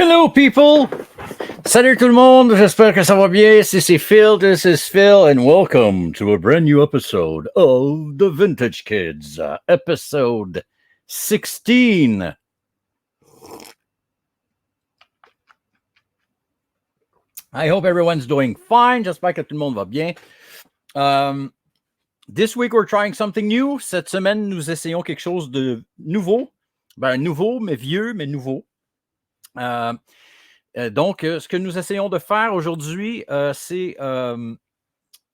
Hello people! Salut tout le monde, j'espère que ça va bien. This is Phil, and welcome to a brand new episode of The Vintage Kids, episode 16. I hope everyone's doing fine. J'espère que tout le monde va bien. This week, we're trying something new. Cette semaine, nous essayons quelque chose de nouveau. Nouveau, mais vieux, mais nouveau. Donc, ce que nous essayons de faire aujourd'hui, c'est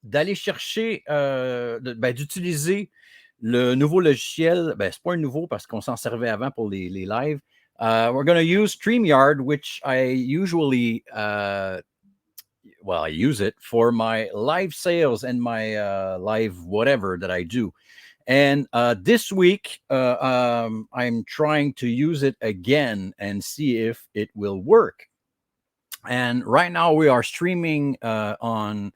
d'aller chercher, d'utiliser le nouveau logiciel. C'est pas un nouveau parce qu'on s'en servait avant pour les lives. We're going to use StreamYard, which I usually, I use it for my live sales and my live whatever that I do. And this week, I'm trying to use it again and see if it will work. And right now we are streaming on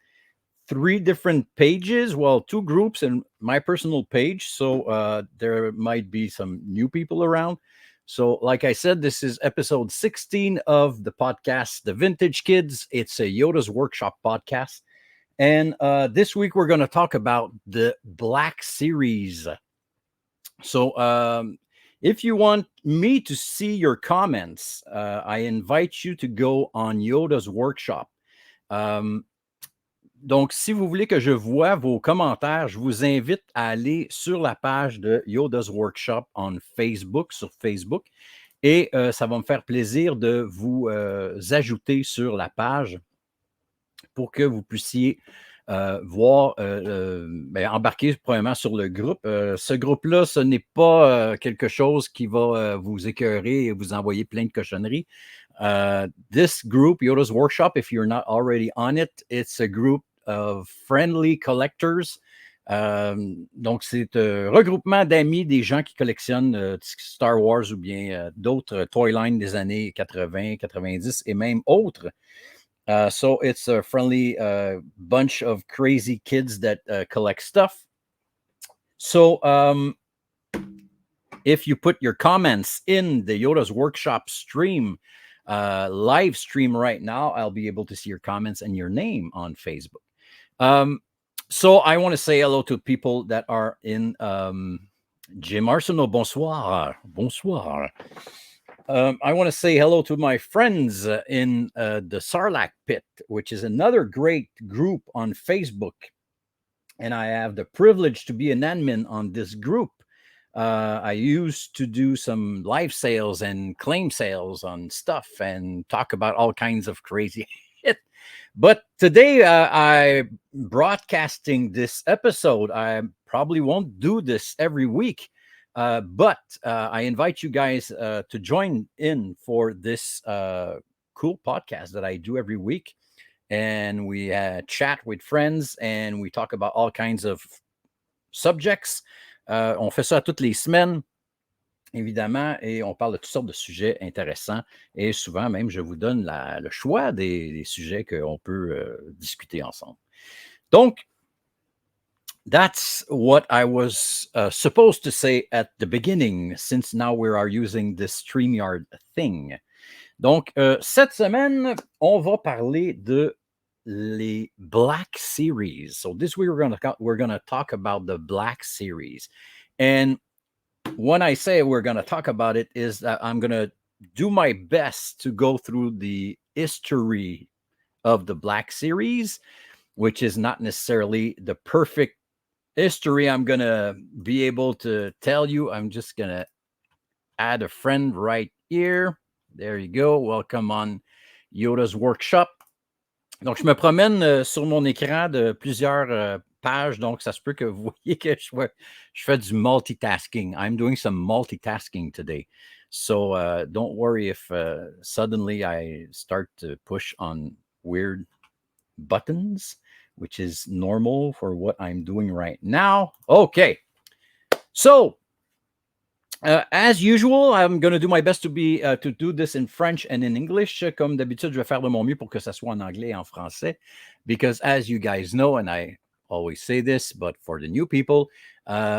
3 different pages, well, 2 groups and my personal page. So there might be some new people around. So like I said, this is episode 16 of the podcast, The Vintage Kids. It's a Yoda's Workshop podcast. And this week we're going to talk about the Black Series. So if you want me to see your comments, I invite you to go on Yoda's Workshop. Donc, si vous voulez que je vois vos commentaires, je vous invite à aller sur la page de Yoda's Workshop sur Facebook. Et ça va me faire plaisir de vous ajouter sur la page pour que vous puissiez voir, embarquer probablement sur le groupe. Ce groupe-là, ce n'est pas quelque chose qui va vous écœurer et vous envoyer plein de cochonneries. This group, Yoda's Workshop, if you're not already on it, it's a group of friendly collectors. Donc, c'est un regroupement d'amis, des gens qui collectionnent Star Wars ou bien d'autres toy lines des années 80, 90 et même autres. So it's a friendly bunch of crazy kids that collect stuff. So if you put your comments in the Yoda's Workshop stream, live stream right now, I'll be able to see your comments and your name on Facebook. So I want to say hello to people that are in Jim Arsenault. Bonsoir. Bonsoir. I want to say hello to my friends in the Sarlacc Pit, which is another great group on Facebook. And I have the privilege to be an admin on this group. I used to do some live sales and claim sales on stuff and talk about all kinds of crazy shit. But today I'm broadcasting this episode. I probably won't do this every week. But I invite you guys to join in for this cool podcast that I do every week. And we chat with friends and we talk about all kinds of subjects. On fait ça toutes les semaines, évidemment, et on parle de toutes sortes de sujets intéressants. Et souvent, même, je vous donne le choix des sujets qu'on peut discuter ensemble. Donc, that's what I was supposed to say at the beginning, since now we are using this StreamYard thing. Donc, cette semaine, on va parler de les Black Series. So this week we're gonna talk about the Black Series. And when I say we're gonna talk about it, is that I'm gonna do my best to go through the history of the Black Series, which is not necessarily the perfect history I'm going to be able to tell you. I'm just going to add a friend right here. There you go. Welcome on Yoda's Workshop. Donc, je me promène sur mon écran de plusieurs pages. Donc, ça se peut que vous voyez que je fais du multitasking. I'm doing some multitasking today. So don't worry if suddenly I start to push on weird buttons, which is normal for what I'm doing right now. Okay. So, as usual, I'm going to do my best to do this in French and in English. Comme d'habitude, je vais faire de mon mieux pour que ça soit en anglais et en français. Because as you guys know, and I always say this, but for the new people,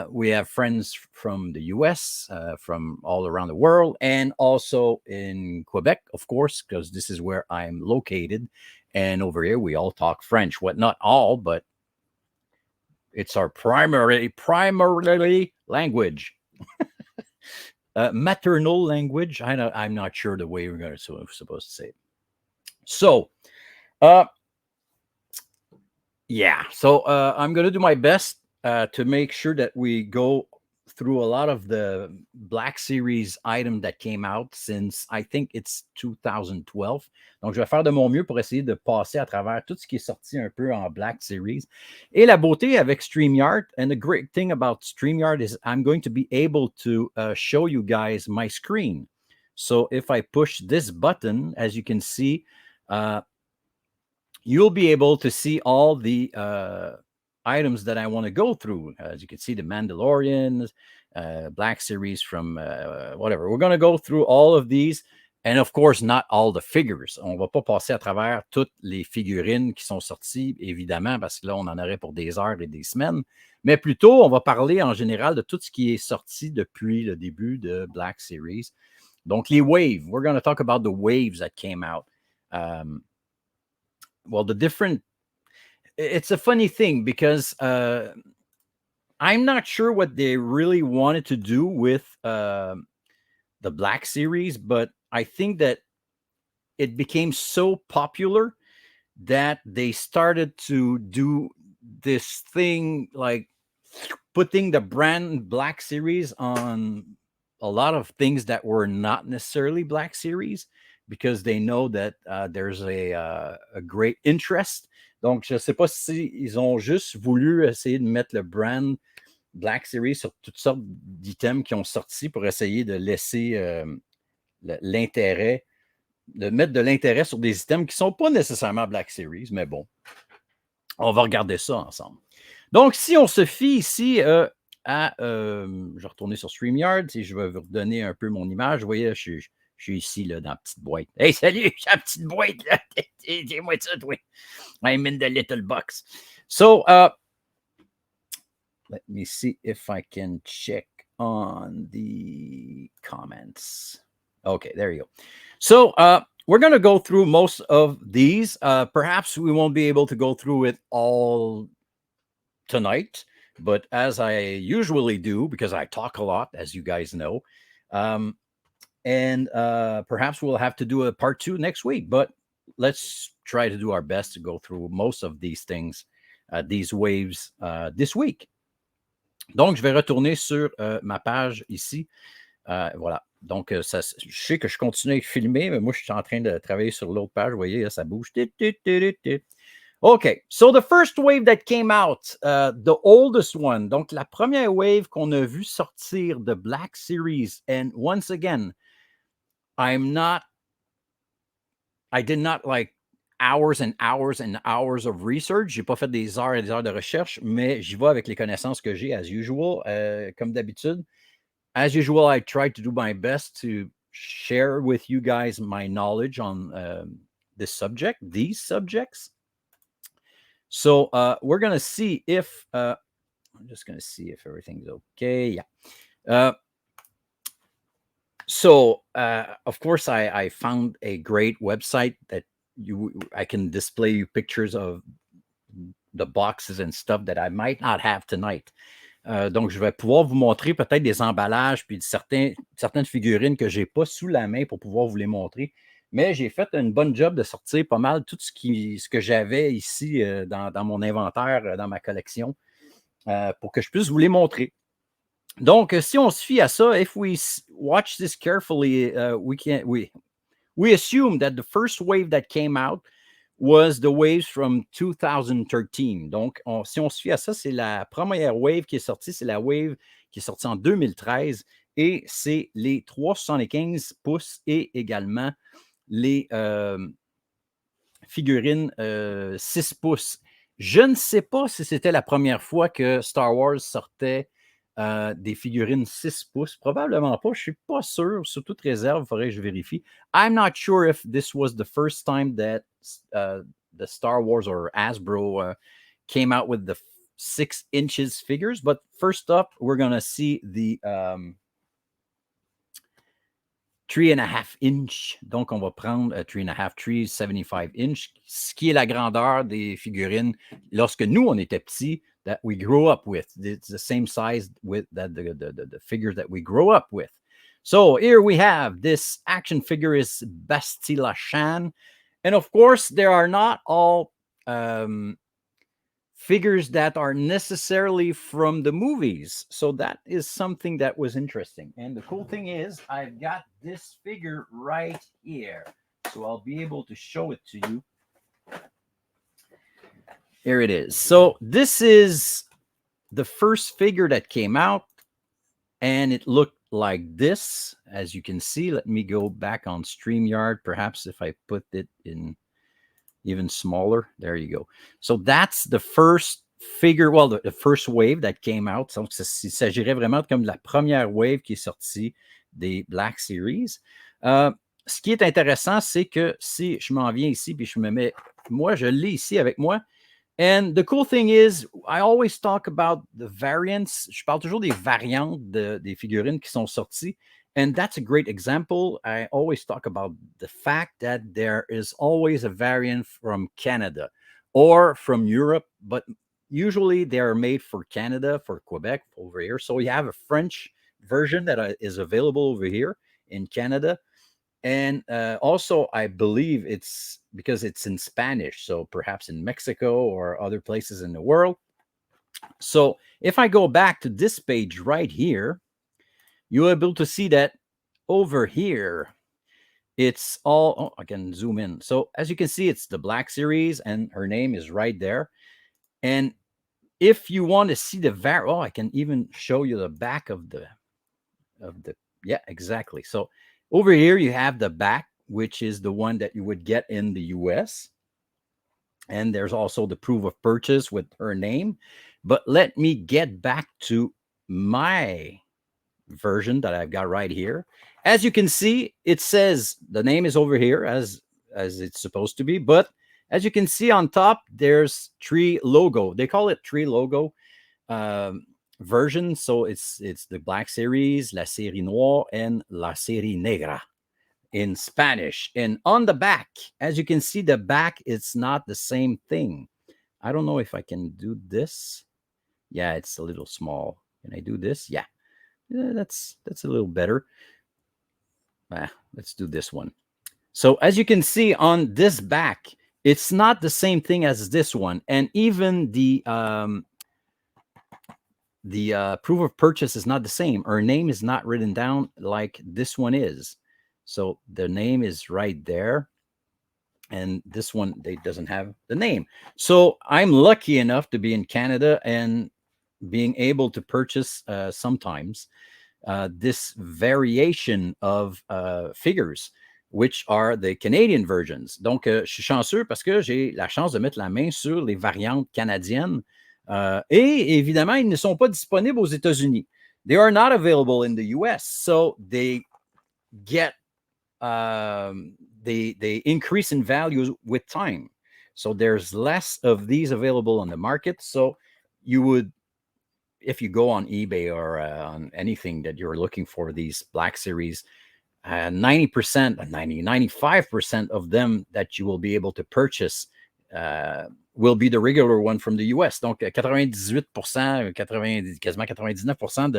we have friends from the US, from all around the world, and also in Quebec, of course, because this is where I'm located. And over here, we all talk French. What, not all, but it's our primarily language. Maternal language. I'm not sure the way we're supposed to say it. So, yeah. So I'm going to do my best to make sure that we go through a lot of the Black Series items that came out since I think it's 2012. Donc, je vais faire de mon mieux pour essayer de passer à travers tout ce qui est sorti un peu en Black Series. Et la beauté avec StreamYard, and the great thing about StreamYard is I'm going to be able to show you guys my screen. So if I push this button, as you can see, you'll be able to see all the items that I want to go through. As you can see, the Mandalorian, Black Series from whatever. We're going to go through all of these. And of course, not all the figures. On ne va pas passer à travers toutes les figurines qui sont sorties, évidemment, parce que là, on en aurait pour des heures et des semaines. Mais plutôt, on va parler en général de tout ce qui est sorti depuis le début de Black Series. Donc, les waves. We're going to talk about the waves that came out. Well, the different... It's a funny thing because I'm not sure what they really wanted to do with the Black Series, but I think that it became so popular that they started to do this thing like putting the brand Black Series on a lot of things that were not necessarily Black Series because they know that there's a great interest. Donc, je ne sais pas s'ils ont juste voulu essayer de mettre le brand Black Series sur toutes sortes d'items qui ont sorti pour essayer de laisser l'intérêt, de mettre de l'intérêt sur des items qui ne sont pas nécessairement Black Series, mais bon, on va regarder ça ensemble. Donc, si on se fie ici je vais retourner sur StreamYard, si je vais vous redonner un peu mon image, vous voyez, je suis ici là, dans la petite boîte. Hey, salut, j'ai la petite boîte là. Dis-moi ça, toi. I'm in the little box. So, let me see if I can check on the comments. Okay, there you go. So we're going to go through most of these. Perhaps we won't be able to go through it all tonight, but as I usually do, because I talk a lot, as you guys know, and perhaps we'll have to do a part 2 next week, but let's try to do our best to go through most of these things, these waves this week. Donc, je vais retourner sur ma page ici. Voilà. Donc, je sais que je continue à filmer, mais moi, je suis en train de travailler sur l'autre page. Vous voyez, là, ça bouge. OK. So, the first wave that came out, the oldest one. Donc, la première wave qu'on a vue sortir de Black Series. And once again, I did not like hours and hours and hours of research. J'ai pas fait des heures et des heures de recherche, mais j'y vais avec les connaissances que j'ai, as usual, comme d'habitude. As usual, I try to do my best to share with you guys my knowledge on these subjects. So we're going to see if, I'm just going to see if everything's okay. Yeah. So, of course, I found a great website that I can display you pictures of the boxes and stuff that I might not have tonight. Donc, je vais pouvoir vous montrer peut-être des emballages puis certaines figurines que je n'ai pas sous la main pour pouvoir vous les montrer. Mais j'ai fait une bonne job de sortir pas mal tout ce que j'avais ici dans mon inventaire, dans ma collection, pour que je puisse vous les montrer. Donc, si on se fie à ça, if we watch this carefully, we assume that the first wave that came out was the waves from 2013. Donc, si on se fie à ça, c'est la première wave qui est sortie. C'est la wave qui est sortie en 2013. Et c'est les 3,75 pouces et également les figurines 6 pouces. Je ne sais pas si c'était la première fois que Star Wars sortait des figurines 6 pouces. Probablement pas. Je ne suis pas sûr. Sous toute réserve, il faudrait que je vérifie. I'm not sure if this was the first time that the Star Wars or Hasbro came out with 6 inches figures. But first up, we're going to see the 3.5 inch. Donc, on va prendre 3.5, 375 inch, ce qui est la grandeur des figurines lorsque nous, on était petits, that we grew up with. It's the same size with that the figures that we grow up with. So here we have this action figure is Bastila Shan. And of course, there are not all figures that are necessarily from the movies. So that is something that was interesting. And the cool thing is I've got this figure right here. So I'll be able to show it to you. Here it is. So this is the first figure that came out, and it looked like this. As you can see, let me go back on StreamYard. Perhaps if I put it in even smaller. There you go. So that's the first figure, well, the first wave that came out. Donc, il s'agirait vraiment comme de la première wave qui est sortie des Black Series. Ce qui est intéressant, c'est que si je m'en viens ici, puis je me mets, moi, je l'ai ici avec moi. And the cool thing is, I always talk about the variants. Je parle toujours des variantes des figurines qui sont sorties. And that's a great example. I always talk about the fact that there is always a variant from Canada or from Europe, but usually they are made for Canada, for Quebec over here. So you have a French version that is available over here in Canada. And also, I believe it's because it's in Spanish, so perhaps in Mexico or other places in the world. So if I go back to this page right here, you'll be able to see that over here, it's all, oh, I can zoom in. So as you can see, it's the Black Series, and her name is right there. And if you want to see the I can even show you the back of the, yeah, exactly. So over here, you have the back, which is the one that you would get in the US. And there's also the proof of purchase with her name. But let me get back to my version that I've got right here. As you can see, it says the name is over here as it's supposed to be. But as you can see on top, there's tree logo. They call it tree logo. Version. So it's the Black Series, la Série Noire, and la Série Negra in Spanish. And on the back, as you can see, the back, it's not the same thing. I don't know if I can do this. Yeah, it's a little small. Can I do this? Yeah, that's a little better. Let's do this one. So as you can see on this back, it's not the same thing as this one. And even the proof of purchase is not the same. Her name is not written down like this one is. So the name is right there. And this one, they doesn't have the name. So I'm lucky enough to be in Canada and being able to purchase sometimes this variation of figures, which are the Canadian versions. Donc, je suis chanceux parce que j'ai la chance de mettre la main sur les variantes canadiennes. Et évidemment, ils ne sont pas disponibles aux États-Unis. They are not available in the US. So they get, they increase in value with time. So there's less of these available on the market. So you would, if you go on eBay or on anything that you're looking for these Black Series, 90%, 95% of them that you will be able to purchase will be the regular one from the US. Donc, 98%, quasiment 99%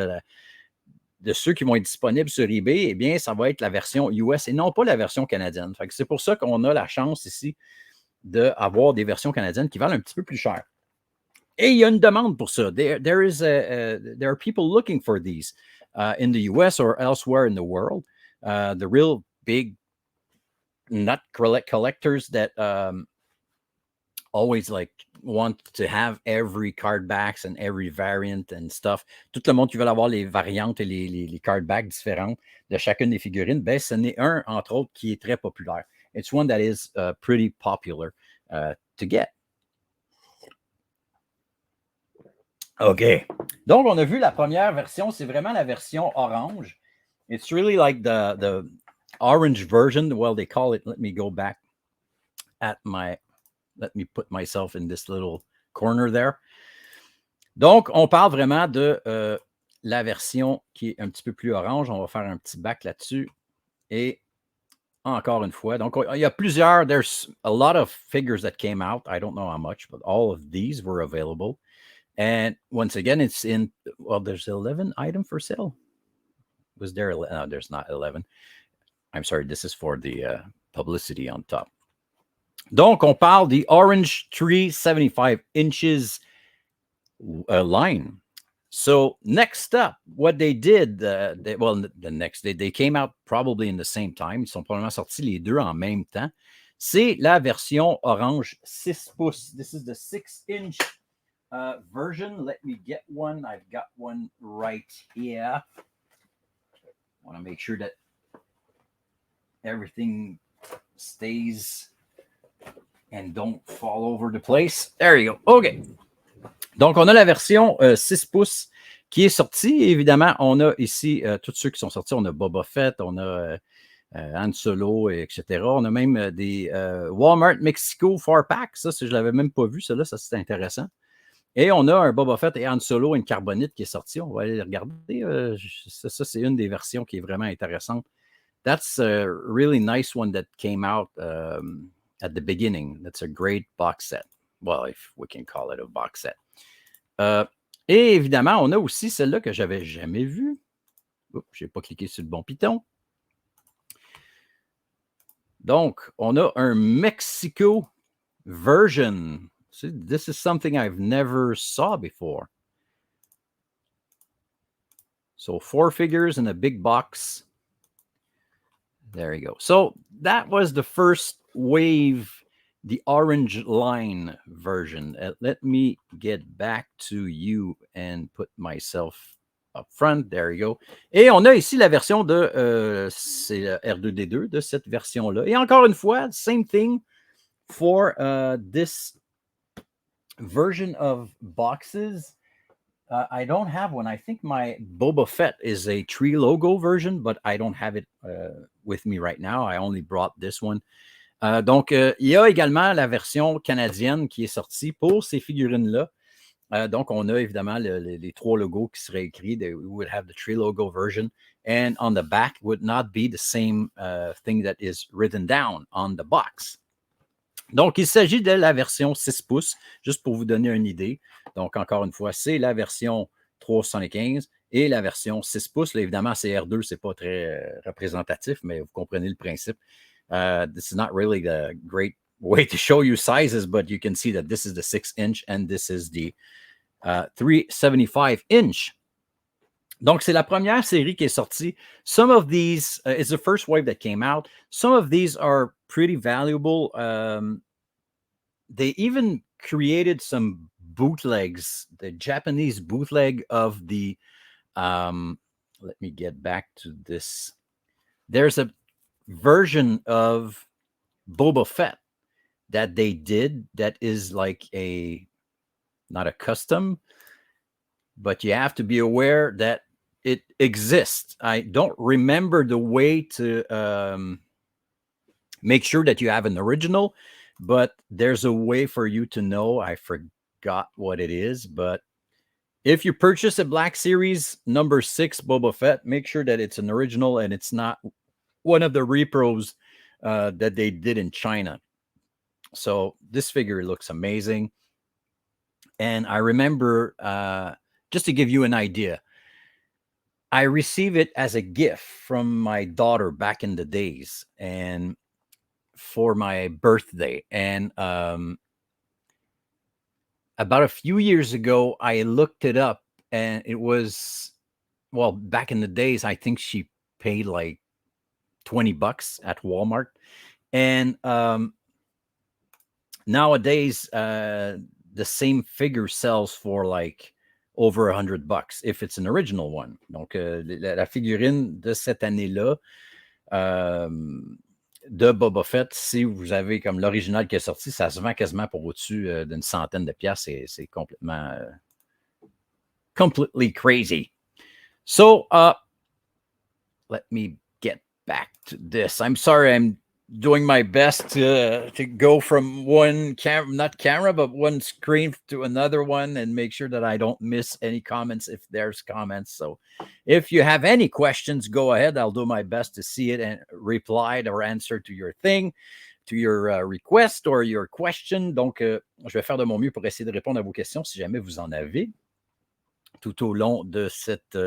de ceux qui vont être disponibles sur eBay, eh bien, ça va être la version US et non pas la version canadienne. Fait que c'est pour ça qu'on a la chance ici d'avoir des versions canadiennes qui valent un petit peu plus cher. Et il y a une demande pour ça. There are people looking for these in the US or elsewhere in the world. The real big nut collectors that always like want to have every card backs and every variant and stuff. Tout le monde qui veut avoir les variantes et les card backs différentes de chacune des figurines, ben, ce n'est un, entre autres, qui est très populaire. It's one that is pretty popular to get. OK. Donc, on a vu la première version. C'est vraiment la version orange. It's really like the orange version. Well, they call it, let me go back at my, let me put myself in this little corner there. Donc, on parle vraiment de la version qui est un petit peu plus orange. On va faire un petit back là-dessus. Et encore une fois, donc il y a plusieurs, there's a lot of figures that came out. I don't know how much, but all of these were available. And once again, it's in, well, there's 11 items for sale. Was there, no, there's not 11. I'm sorry, this is for the publicity on top. Donc, on parle the Orange Tree 75 inches line. So next up, what they did, the next day, they came out probably in the same time. Ils sont probablement sortis les deux en même temps. C'est la version orange 6 pouces. This is the 6-inch version. Let me get one. I've got one right here. I want to make sure that everything stays and don't fall over the place. There you go. OK. Donc, on a la version 6 pouces qui est sortie. Évidemment, on a ici tous ceux qui sont sortis. On a Boba Fett, on a Han Solo, etc. On a même des Walmart Mexico 4-pack. Ça, je ne l'avais même pas vu. Ça, c'est intéressant. Et on a un Boba Fett et Han Solo, une carbonite qui est sortie. On va aller regarder. Ça, c'est une des versions qui est vraiment intéressante. That's a really nice one that came out at the beginning. That's a great box set. Well, if we can call it a box set. Et évidemment, on a aussi celle-là que je n'avais jamais vue. Oups, je n'ai pas cliqué sur le bon piton. Donc, on a un Mexico version. This is something I've never saw before. So 4 figures in a big box. There you go. So that was the first wave, the orange line version. Let me get back to you and put myself up front. There you go. Et on a ici la version de c'est R2D2 de cette version-là. Et encore une fois, same thing for this version of boxes. I don't have one. I think my Boba Fett is a tree logo version, but I don't have it with me right now. I only brought this one. Donc, il y a également la version canadienne qui est sortie pour ces figurines-là. Donc, on a évidemment les 3 logos qui seraient écrits. We would have the tree logo version. And on the back would not be the same thing that is written down on the box. Donc, il s'agit de la version 6 pouces, juste pour vous donner une idée. Donc, encore une fois, c'est la version 375 et la version 6 pouces. Là, évidemment, c'est R2, ce n'est pas très représentatif, mais vous comprenez le principe. This is not really the great way to show you sizes, but you can see that this is the 6-inch and this is the 375-inch. Donc, c'est la première série qui est sortie. Some of these, it's the first wave that came out. Some of these are pretty valuable. They even created some bootlegs, the Japanese bootleg of the, let me get back to this. There's a version of Boba Fett that they did that is like not a custom, but you have to be aware that it exists. I don't remember the way to make sure that you have an original, but there's a way for you to know. I forgot what it is, but if you purchase a Black Series number 6 Boba Fett, make sure that it's an original and it's not one of the repros that they did in China. So this figure looks amazing. And I remember, just to give you an idea, I received it as a gift from my daughter back in the days and for my birthday. And about a few years ago, I looked it up and it was, well, back in the days, I think she paid like $20 at Walmart. And nowadays, the same figure sells for like over $100 if it's an original one. Donc, la figurine de cette année-là de Boba Fett, si vous avez comme l'original qui est sorti, ça se vend quasiment pour au-dessus d'une centaine de piastres. C'est complètement completely crazy. So, let me get back to this. I'm sorry, I'm doing my best to go from one camera, but one screen to another one and make sure that I don't miss any comments if there's comments. So if you have any questions, go ahead. I'll do my best to see it and reply or answer to your thing, to your request or your question. Donc, je vais faire de mon mieux pour essayer de répondre à vos questions si jamais vous en avez tout au long de cette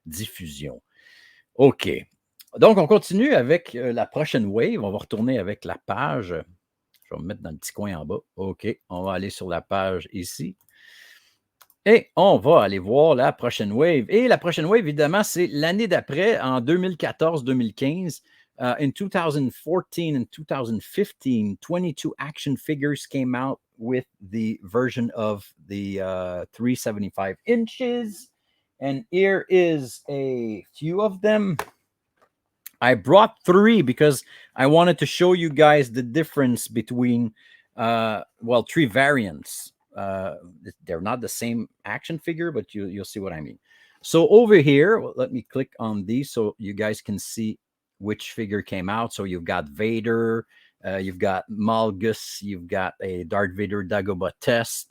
diffusion. OK. Donc, on continue avec la prochaine wave. On va retourner avec la page. Je vais me mettre dans le petit coin en bas. OK. On va aller sur la page ici. Et on va aller voir la prochaine wave. Et la prochaine wave, évidemment, c'est l'année d'après, en 2014-2015. In 2014 and 2015, 22 action figures came out with the version of the 375 inches. And here is a few of them. I brought 3 because I wanted to show you guys the difference between, 3 variants. They're not the same action figure, but you'll see what I mean. So over here, let me click on these so you guys can see which figure came out. So you've got Vader, you've got Malgus, you've got a Darth Vader Dagobah test,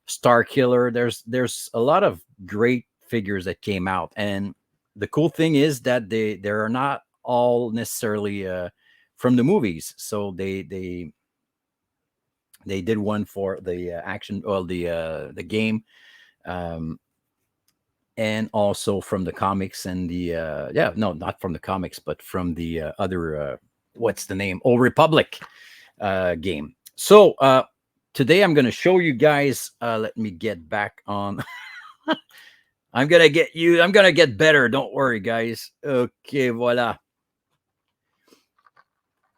Star Killer. There's a lot of great figures that came out, and the cool thing is that they are not all necessarily from the movies. So they did one for the action, well, the game, and also from the comics and the not from the comics, but from the other what's the name? Old Republic game. So today I'm going to show you guys. Let me get back on. I'm going to get better. Don't worry, guys. Okay, voila.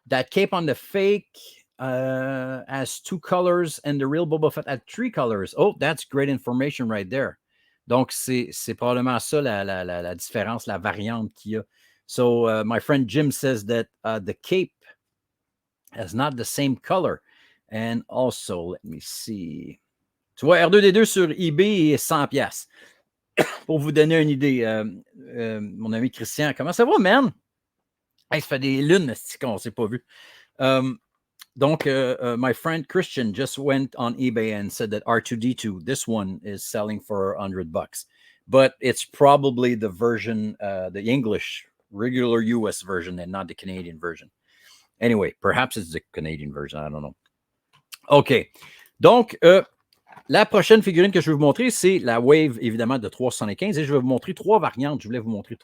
That cape on the fake has 2 colors and the real Boba Fett had 3 colors. Oh, that's great information right there. Donc, c'est probablement ça la différence, la variante qu'il y a. So, my friend Jim says that the cape has not the same color. And also, let me see. Tu vois, R2D2 sur eBay est 100$. Pour vous donner une idée, mon ami Christian, comment ça va, man? Hey, ça fait des lunes qu'on ne s'est pas vu. Donc, my friend Christian just went on eBay and said that R2D2, this one is selling for $100, but it's probably the version, the English, regular US version and not the Canadian version. Anyway, perhaps it's the Canadian version, I don't know. OK. Donc, la prochaine figurine que je vais vous montrer, c'est la Wave, évidemment, de 375. Et je vais vous montrer 3 variantes. Je voulais vous montrer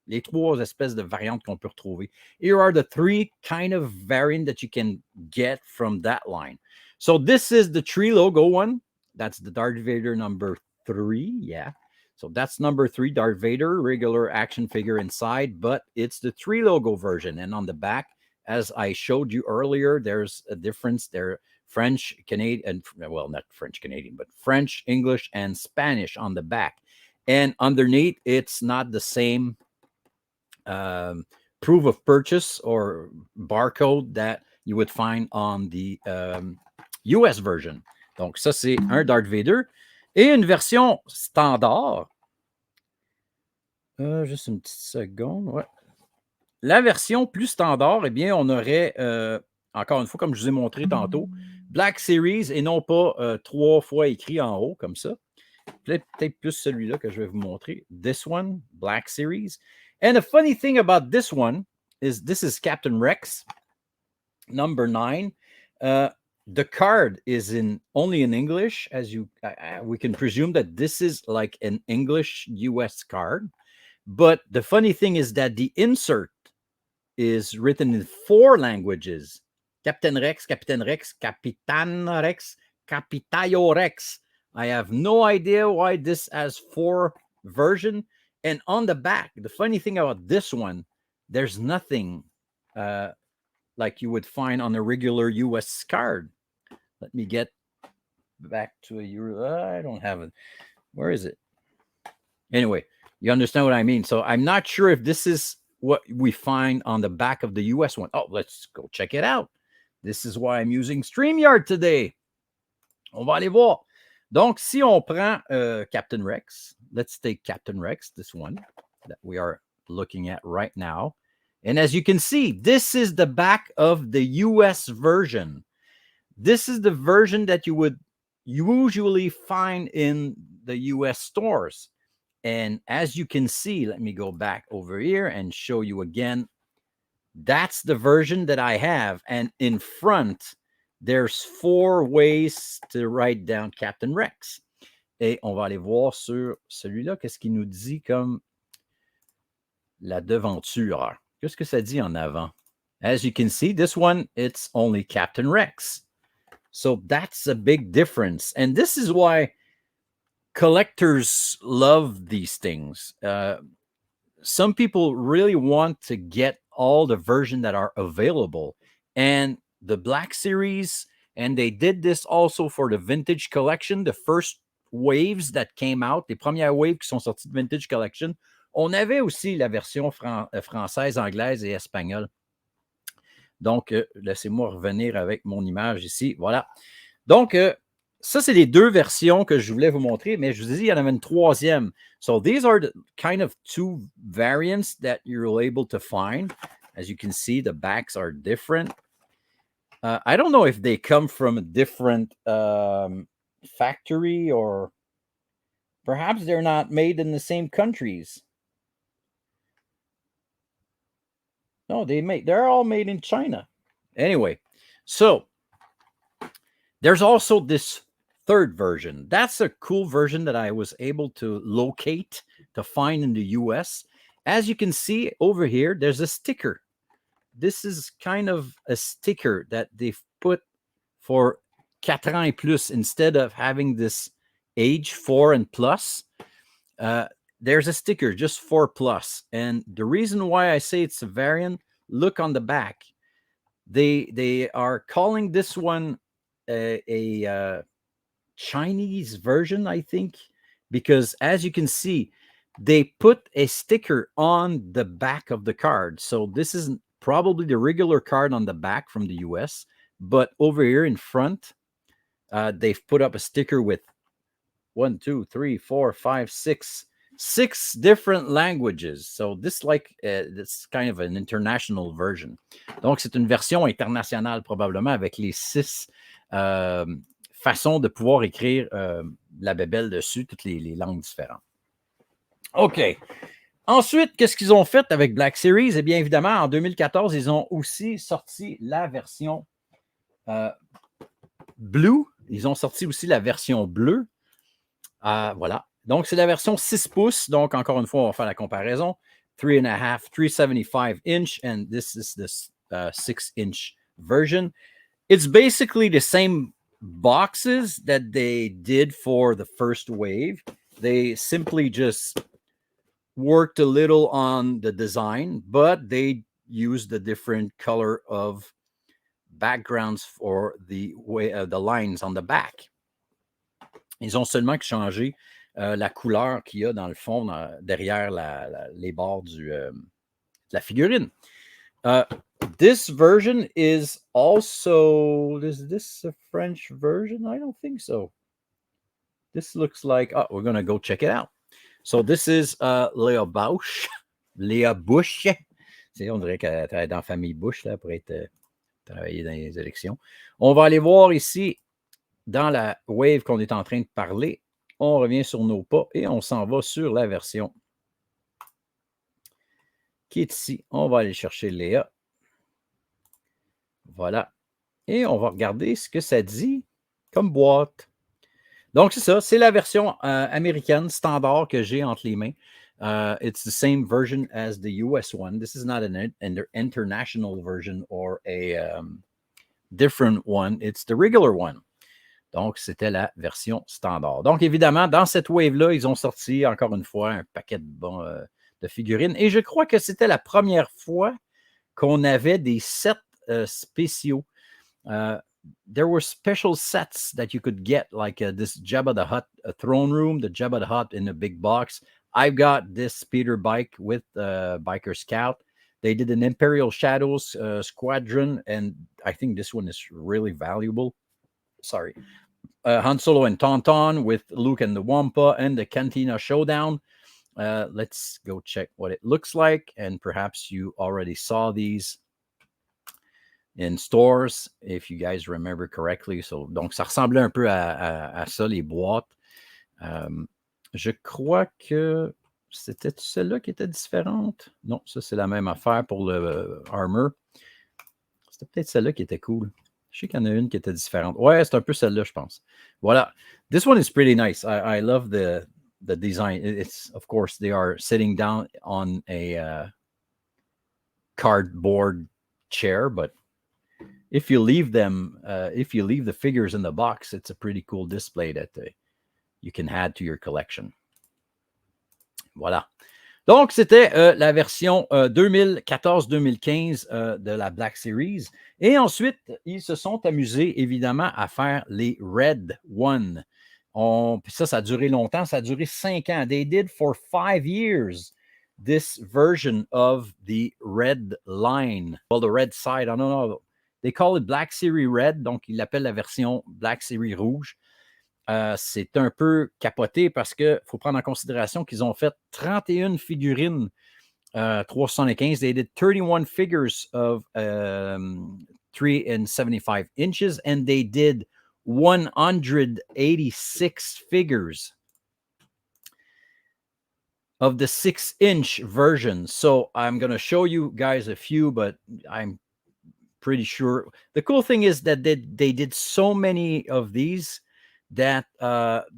les 3 espèces de variantes qu'on peut retrouver. Here are the 3 kind of variants that you can get from that line. So this is the 3 logo one. That's the Darth Vader number 3. Yeah. So that's number 3, Darth Vader, regular action figure inside, but it's the 3 logo version. And on the back, as I showed you earlier, there's a difference there. French, Canadian, well, not French, Canadian, but French, English, and Spanish on the back. And underneath, it's not the same proof of purchase or barcode that you would find on the US version. Donc, ça, c'est un Darth Vader. Et une version standard. Juste une petite seconde. Ouais. La version plus standard, eh bien, on aurait, encore une fois, comme je vous ai montré tantôt, Black Series et non pas 3 fois écrit en haut, comme ça. Peut-être plus celui-là que je vais vous montrer. This one, Black Series. And the funny thing about this one is this is Captain Rex, number 9. The card is only in English, as we can presume that this is like an English US card. But the funny thing is that the insert is written in 4 languages. Captain Rex, Captain Rex, Capitan Rex, Capitayo Rex. I have no idea why this has 4 versions. And on the back, the funny thing about this one, there's nothing like you would find on a regular US card. Let me get back to a Euro. I don't have it. Where is it? Anyway, you understand what I mean. So I'm not sure if this is what we find on the back of the US one. Oh, let's go check it out. This is why I'm using StreamYard today. On va aller voir. Donc, si on prend Captain Rex, let's take Captain Rex, this one that we are looking at right now. And as you can see, this is the back of the US version. This is the version that you would usually find in the US stores. And as you can see, let me go back over here and show you again. That's the version that I have. And in front, there's 4 ways to write down Captain Rex. Et on va aller voir sur celui-là, qu'est-ce qu'il nous dit comme la devanture. Qu'est-ce que ça dit en avant? As you can see, this one, it's only Captain Rex. So that's a big difference. And this is why collectors love these things. Some people really want to get all the versions that are available. And the Black Series, and they did this also for the Vintage Collection, the first waves that came out, les premières waves qui sont sorties de Vintage Collection. On avait aussi la version française, anglaise et espagnole. Donc, laissez-moi revenir avec mon image ici. Voilà. Donc, ça, c'est les 2 versions que je voulais vous montrer, mais je vous ai dit, il y en avait une 3e. So, these are the kind of 2 variants that you're able to find. As you can see, the backs are different. I don't know if they come from a different factory or perhaps they're not made in the same countries. No, they're all made in China. Anyway, so there's also this 3rd version. That's a cool version that I was able to locate, to find in the US. As you can see over here, there's a sticker. This is kind of a sticker that they've put for 4 ans et plus instead of having this age 4 and plus. There's a sticker just 4 plus. And the reason why I say it's a variant, look on the back. They are calling this one a Chinese version, I think, because as you can see, they put a sticker on the back of the card. So this isn't probably the regular card on the back from the US, but over here in front, they've put up a sticker with 1, 2, 3, 4, 5, 6 different languages. So this this kind of an international version. Donc c'est une version internationale probablement avec les 6 façons de pouvoir écrire la bébelle dessus, toutes les langues différentes. OK. Ensuite, qu'est-ce qu'ils ont fait avec Black Series? Eh bien, évidemment, en 2014, ils ont aussi sorti la version Blue. Ils ont sorti aussi la version bleue. Voilà. Donc, c'est la version 6 pouces. Donc, encore une fois, on va faire la comparaison. 3.5, 375 inch, and this is the 6-inch version. It's basically the same boxes that they did for the first wave. They simply just worked a little on the design, but they used the different color of backgrounds for the lines on the back. Ils ont seulement changé la couleur qu'il y a dans le fond, derrière les bords de la figurine. This version is also, is this a French version? I don't think so. This looks like, we're going to go check it out. So this is Léa Bouche. Léa Bouche. On dirait qu'elle travaille dans la famille Bush là, pour travailler dans les élections. On va aller voir ici, dans la wave qu'on est en train de parler. On revient sur nos pas et on s'en va sur la version qui est ici. On va aller chercher Léa. Voilà. Et on va regarder ce que ça dit comme boîte. Donc, c'est ça. C'est la version américaine standard que j'ai entre les mains. It's the same version as the US one. This is not an international version or a different one. It's the regular one. Donc, c'était la version standard. Donc, évidemment, dans cette wave-là, ils ont sorti, encore une fois, un paquet de figurines. Et je crois que c'était la première fois qu'on avait des sets spéciaux. There were special sets that you could get, like this Jabba the Hutt throne room, the Jabba the Hutt in a big box. I've got this speeder bike with Biker Scout. They did an Imperial Shadows squadron, and I think this one is really valuable. Sorry. Han Solo and Tauntaun with Luke and the Wampa and the Cantina Showdown. Let's go check what it looks like. And perhaps you already saw these in stores, if you guys remember correctly. So, donc, ça ressemblait un peu à ça, les boîtes. Je crois que c'était celle-là qui était différente. Non, ça, c'est la même affaire pour le armor. C'était peut-être celle-là qui était cool. Je sais qu'il y en a une qui était différente. Ouais, c'est un peu celle-là, je pense. Voilà. This one is pretty nice. I love the design. It's, of course, they are sitting down on a cardboard chair, but if you leave them, if you leave the figures in the box, it's a pretty cool display that you can add to your collection. Voilà. Donc, c'était la version 2014-2015 de la Black Series. Et ensuite, ils se sont amusés, évidemment, à faire les Red One. Puis ça a duré longtemps. Ça a duré 5 ans. They did for 5 years this version of the red line. Well, the red side, I don't know. They call it Black Series Red. Donc, ils l'appellent la version Black Series Rouge. C'est un peu capoté parce qu'il faut prendre en considération qu'ils ont fait 31 figurines 375. They did 31 figures of 3 and 75 inches, and they did 186 figures of the 6-inch version. So I'm going to show you guys a few, but I'm pretty sure. The cool thing is that they did so many of these that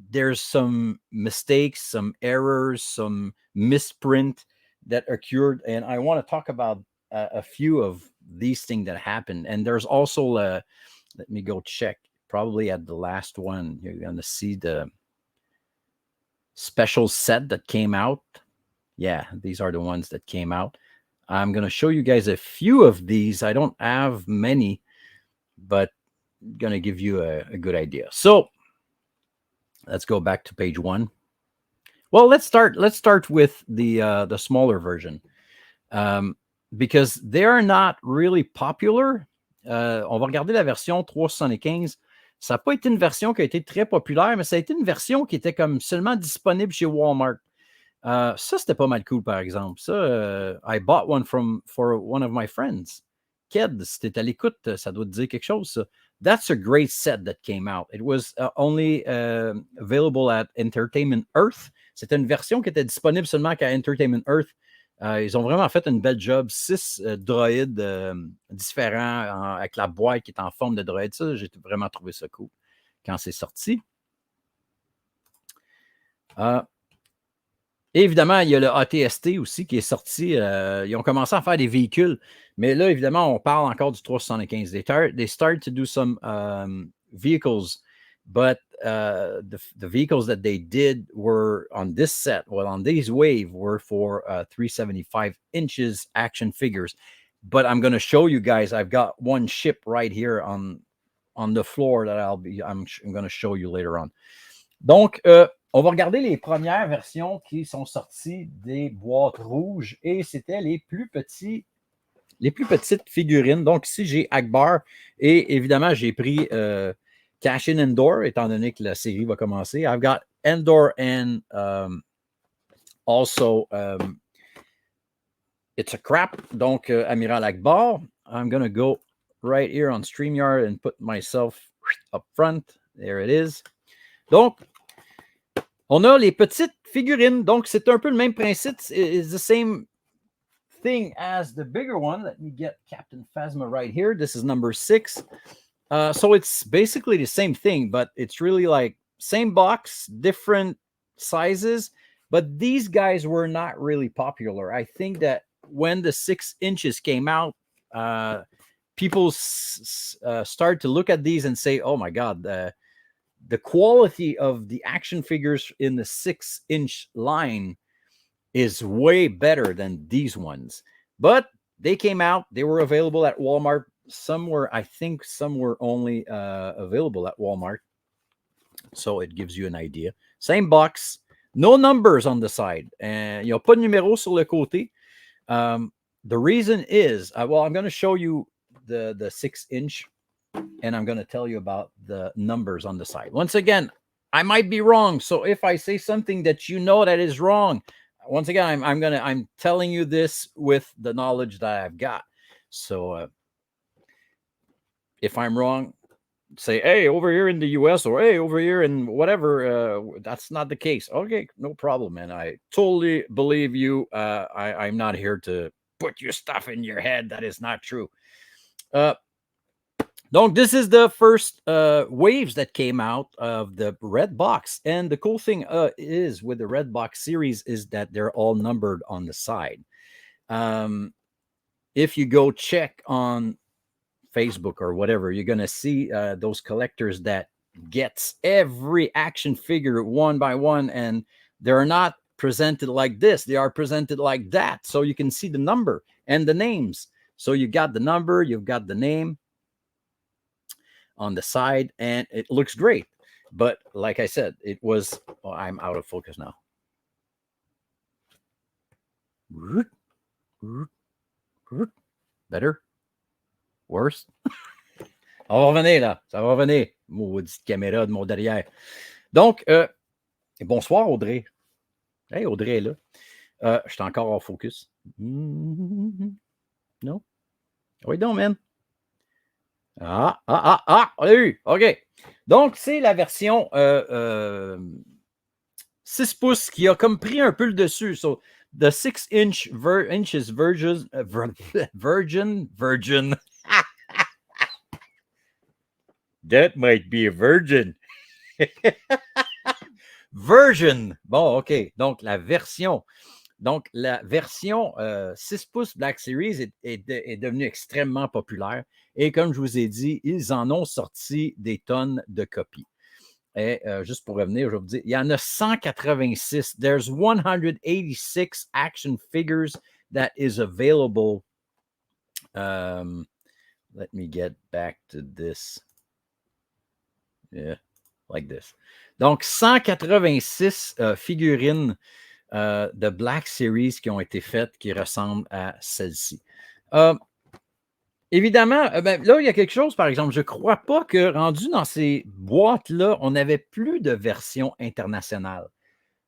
there's some mistakes, some errors, some misprint that occurred. And I want to talk about a few of these things that happened. And there's also, let me go check, probably at the last one, you're going to see the special set that came out. Yeah, these are the ones that came out. I'm going to show you guys a few of these. I don't have many, but I'm going to give you a good idea. So, let's go back to page 1. Well, let's start with the smaller version because they are not really popular. On va regarder la version 375. Ça n'a pas été une version qui a été très populaire, mais ça a été une version qui était comme seulement disponible chez Walmart. Ça, c'était pas mal cool, par exemple. Ça, I bought one for one of my friends. Ked, si t'es à l'écoute, ça doit te dire quelque chose, ça. That's a great set that came out. It was only available at Entertainment Earth. C'était une version qui était disponible seulement qu'à Entertainment Earth. Ils ont vraiment fait une belle job. 6 droïdes différents avec la boîte qui est en forme de droïde. Ça, j'ai vraiment trouvé ça cool quand c'est sorti. Évidemment, il y a le ATST aussi qui est sorti. Ils ont commencé à faire des véhicules. Mais là, évidemment, on parle encore du 375. They started to do some vehicles, but the vehicles that they did were on this set, well, on these wave, were for 375 inches action figures. But I'm going to show you guys, I've got one ship right here on the floor that I'm going to show you later on. Donc, on va regarder les premières versions qui sont sorties des boîtes rouges et c'était les plus petites figurines. Donc, ici, j'ai Akbar et évidemment, j'ai pris Cash in Endor, étant donné que la série va commencer. I've got Endor and also it's a crap. Donc, Amiral Akbar. I'm going to go right here on StreamYard and put myself up front. There it is. Donc, on a les petites figurines. Donc, c'est un peu le même principe. It's the same thing as the bigger one. Let me get Captain Phasma right here. This is number 6. So it's basically the same thing, but it's really like same box, different sizes. But these guys were not really popular. I think that when the 6 inches came out, people started to look at these and say, oh my God, the quality of the action figures in the 6-inch line is way better than these ones. But they came out, they were available at Walmart. I think some were only available at Walmart. So it gives you an idea. Same box, no numbers on the side. Il n'y a pas de numéro sur le côté. The reason is, well, I'm going to show you the 6-inch. And I'm going to tell you about the numbers on the side. Once again, I might be wrong. So if I say something that you know that is wrong, once again, I'm telling you this with the knowledge that I've got. So if I'm wrong, say, hey, over here in the US or hey, over here in whatever, that's not the case. Okay, no problem, man. I totally believe you. I'm not here to put your stuff in your head. That is not true. Donc, this is the first waves that came out of the red box. And the cool thing is with the red box series is that they're all numbered on the side. If you go check on Facebook or whatever, you're going to see those collectors that gets every action figure one by one, and they're not presented like this. They are presented like that. So you can see the number and the names. So you got the number, you've got the name on the side, and it looks great. But like I said, it was, oh, I'm out of focus now. Better? Worse? On va revenir là, ça va revenir. Maudite caméra de mon derrière. Donc, bonsoir Audrey. Hey, Audrey est là. Je suis encore en focus. Non? Oui, donc, man. On l'a eu. OK. Donc, c'est la version 6 pouces qui a comme pris un peu le dessus. So, the 6 inches virgin. That might be a virgin. Version. Bon, OK. Donc, la version. Donc, la version 6 pouces Black Series est devenue extrêmement populaire. Et comme je vous ai dit, ils en ont sorti des tonnes de copies. Et juste pour revenir, je vais vous dire, il y en a 186. There's 186 action figures that is available. Let me get back to this. Yeah, like this. Donc, 186 figurines de Black Series qui ont été faites qui ressemblent à celle-ci. Évidemment, ben, là, il y a quelque chose, par exemple, je ne crois pas que rendu dans ces boîtes-là, on n'avait plus de version internationale.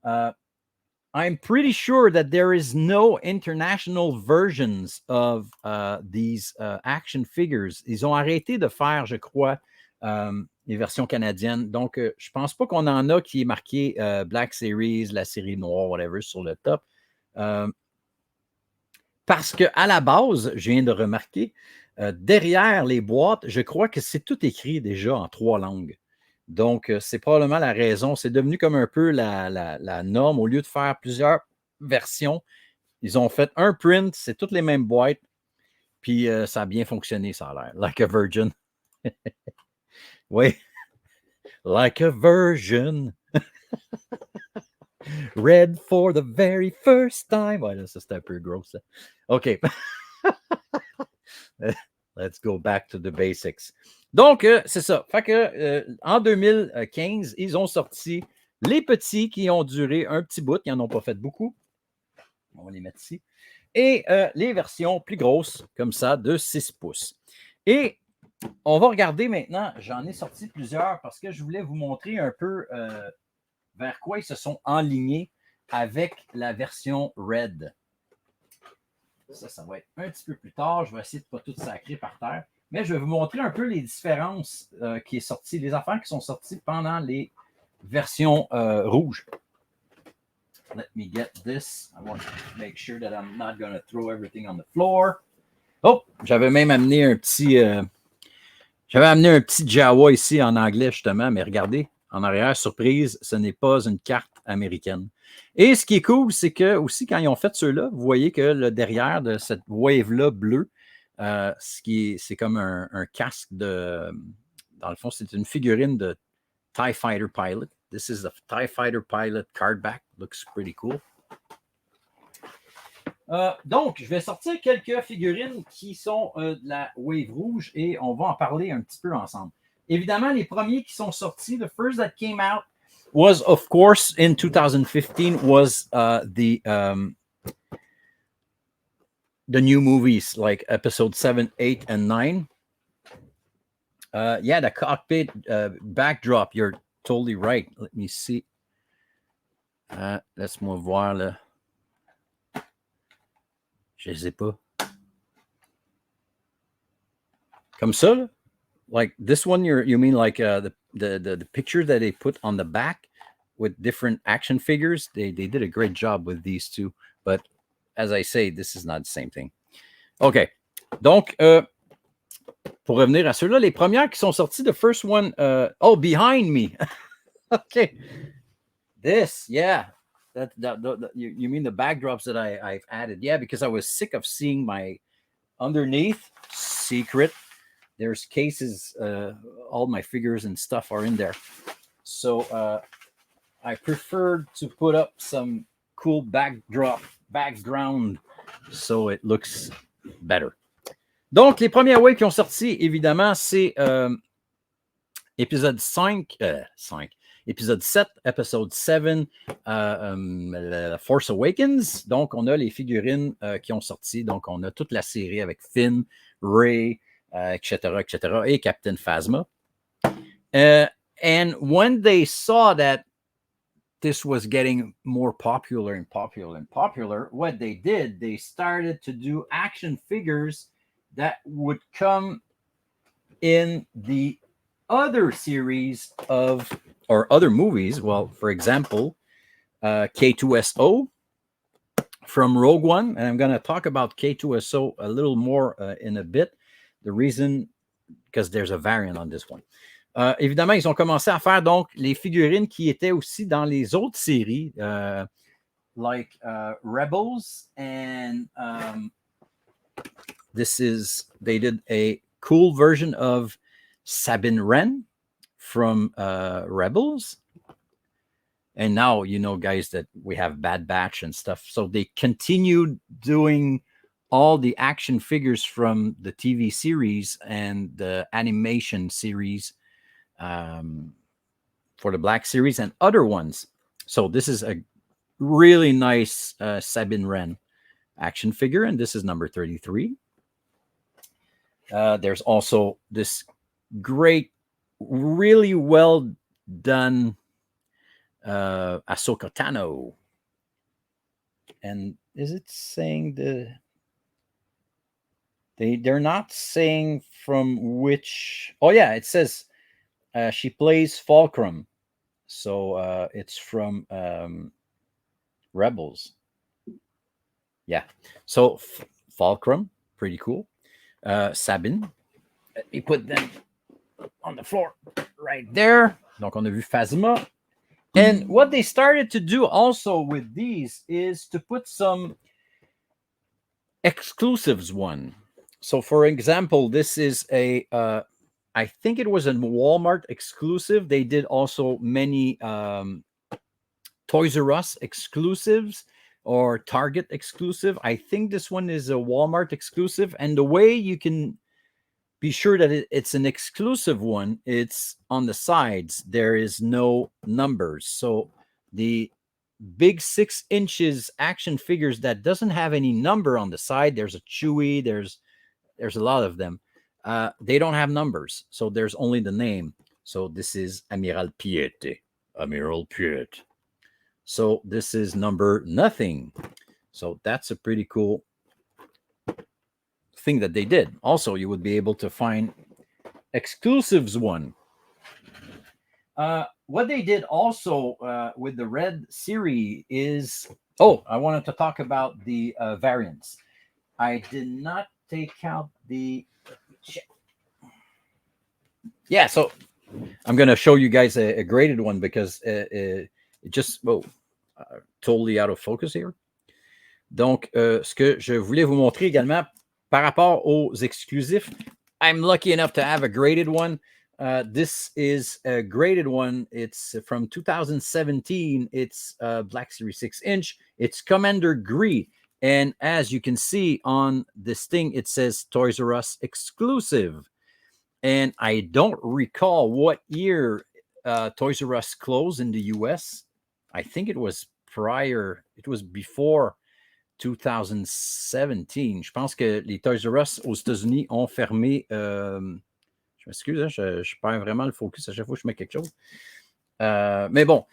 I'm pretty sure that there is no international versions of these action figures. Ils ont arrêté de faire, je crois, les versions canadiennes. Donc, je ne pense pas qu'on en a qui est marqué Black Series, la série noire, whatever, sur le top. Parce qu'à la base, je viens de remarquer, derrière les boîtes, je crois que c'est tout écrit déjà en 3 langues. Donc, c'est probablement la raison. C'est devenu comme un peu la norme. Au lieu de faire plusieurs versions, ils ont fait un print, c'est toutes les mêmes boîtes, puis ça a bien fonctionné, ça a l'air. Like a virgin. Oui. Like a virgin. Read for the very first time. Ouais, là, ça, c'était un peu gros, ça. OK. Let's go back to the basics. Donc, c'est ça. Fait que en 2015, ils ont sorti les petits qui ont duré un petit bout. Ils n'en ont pas fait beaucoup. On va les mettre ici. Et les versions plus grosses, comme ça, de 6 pouces. Et on va regarder maintenant. J'en ai sorti plusieurs parce que je voulais vous montrer un peu vers quoi ils se sont enlignés avec la version Red. Ça va être un petit peu plus tard. Je vais essayer de ne pas tout sacrer par terre. Mais je vais vous montrer un peu les différences qui est sorties, les affaires qui sont sorties pendant les versions rouges. Let me get this. I want to make sure that I'm not going to throw everything on the floor. Oh, j'avais même amené un petit... j'avais amené un petit Jawa ici en anglais, justement. Mais regardez, en arrière, surprise, ce n'est pas une carte américaine. Et ce qui est cool, c'est que aussi, quand ils ont fait ceux-là, vous voyez que le derrière de cette wave-là bleue, c'est comme un casque de... Dans le fond, c'est une figurine de TIE Fighter Pilot. This is the TIE Fighter Pilot card back. Looks pretty cool. Donc, je vais sortir quelques figurines qui sont de la wave rouge et on va en parler un petit peu ensemble. Évidemment, les premiers qui sont sortis, the first that came out was, of course, in 2015, was the new movies like Episode 7, 8, and 9. Yeah, the cockpit backdrop, you're totally right. Let me see. Laisse-moi voir là. Je sais pas. Comme ça, là? Like this one, you mean like the picture that they put on the back with different action figures? They did a great job with these two, but as I say, this is not the same thing. OK. Donc, pour revenir à ceux-là, les premières qui sont sorties, the first one, oh, behind me. OK. This, yeah. You mean the backdrops that I've added? Yeah, because I was sick of seeing my underneath secret. There's cases, all my figures and stuff are in there. So I preferred to put up some cool background so it looks better. Donc, les premiers waves qui ont sorti, évidemment, c'est épisode 5, épisode 7, épisode 7, Force Awakens. Donc, on a les figurines qui ont sorti. Donc, on a toute la série avec Finn, Rey, etc., et Captain Phasma. And when they saw that this was getting more popular and popular and popular, what they did, they started to do action figures that would come in the other series of, or other movies. Well, for example, K2SO from Rogue One. And I'm going to talk about K2SO a little more in a bit. The reason, because there's a variant on this one. Évidemment, ils ont commencé à faire donc les figurines qui étaient aussi dans les autres séries, like Rebels, and they did a cool version of Sabine Wren from Rebels. And now, you know, guys, that we have Bad Batch and stuff. So they continued doing all the action figures from the TV series and the animation series for the Black series and other ones. So this is a really nice Sabine Wren action figure, and this is number 33. There's also this great, really well done Ahsoka Tano. And is it saying they're not saying from which? Oh yeah, it says she plays Fulcrum, so it's from Rebels. Yeah, so Fulcrum, pretty cool. Sabine, let me put them on the floor right there. Donc on a vu Phasma. And what they started to do also with these is to put some exclusives one. So, for example, this is a, I think it was a Walmart exclusive. They did also many Toys R Us exclusives or Target exclusive. I think this one is a Walmart exclusive. And the way you can be sure that it's an exclusive one, it's on the sides. There is no numbers. So the big 6 inches action figures that doesn't have any number on the side, there's a Chewie, there's a lot of them. They don't have numbers, so there's only the name. So this is Amiral Piet. So this is number nothing. So that's a pretty cool thing that they did. Also, you would be able to find exclusives one. What they did also with the Red series is, I wanted to talk about the variants. I did not take out the, yeah, so I'm going to show you guys a graded one because it just, totally out of focus here. Donc, ce que je voulais vous montrer également par rapport aux exclusifs, I'm lucky enough to have a graded one. This is a graded one. It's from 2017. It's Black Series 6-inch. It's Commander Gree. And as you can see on this thing, it says Toys R Us exclusive. And I don't recall what year Toys R Us closed in the US. I think it was before 2017. Je pense que les Toys R Us aux États-Unis ont fermé. Je m'excuse, hein, je perds vraiment le focus à chaque fois que je mets quelque chose. Mais bon,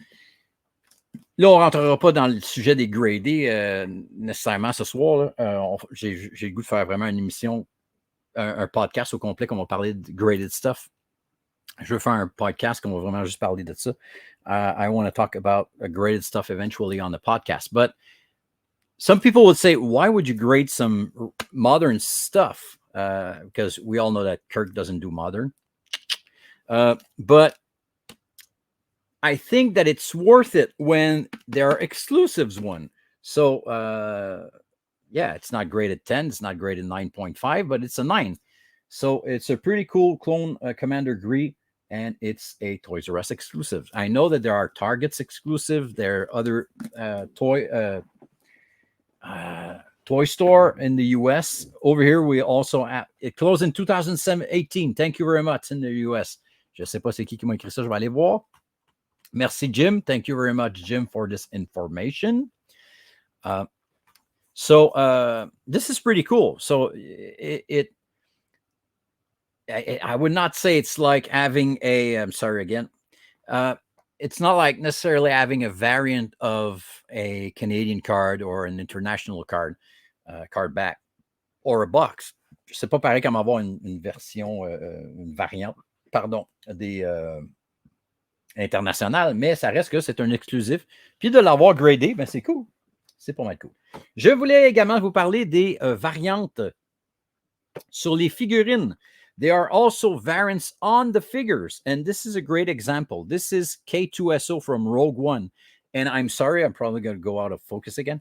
Là, on ne rentrera pas dans le sujet des gradés nécessairement ce soir. J'ai le goût de faire vraiment une émission, un podcast au complet, qu'on va parler de graded stuff. Je veux faire un podcast qu'on va vraiment juste parler de ça. I want to talk about graded stuff eventually on the podcast. But some people would say, why would you grade some modern stuff? Because we all know that Kirk doesn't do modern. But I think that it's worth it when there are exclusives one. So, yeah, it's not graded 10. It's not graded 9.5, but it's a 9. So it's a pretty cool clone Commander Gree, and it's a Toys R Us exclusive. I know that there are Targets exclusive. There are other toy store in the US. Over here, we also it closed in 2018. Thank you very much in the US. Je sais pas c'est qui m'a écrit ça. Je vais aller voir. Merci, Jim. Thank you very much, Jim, for this information. So this is pretty cool. So I would not say it's like having I'm sorry again. It's not like necessarily having a variant of a Canadian card or an international card back or a box. C'est pas pareil comme avoir une version, une variante, pardon, des internationales, mais ça reste que c'est un exclusif. Puis de l'avoir gradé, ben c'est cool. C'est pas mal cool. Je voulais également vous parler des variantes sur les figurines. There are also variants on the figures, and this is a great example. This is K2SO from Rogue One, and I'm sorry, I'm probably going to go out of focus again,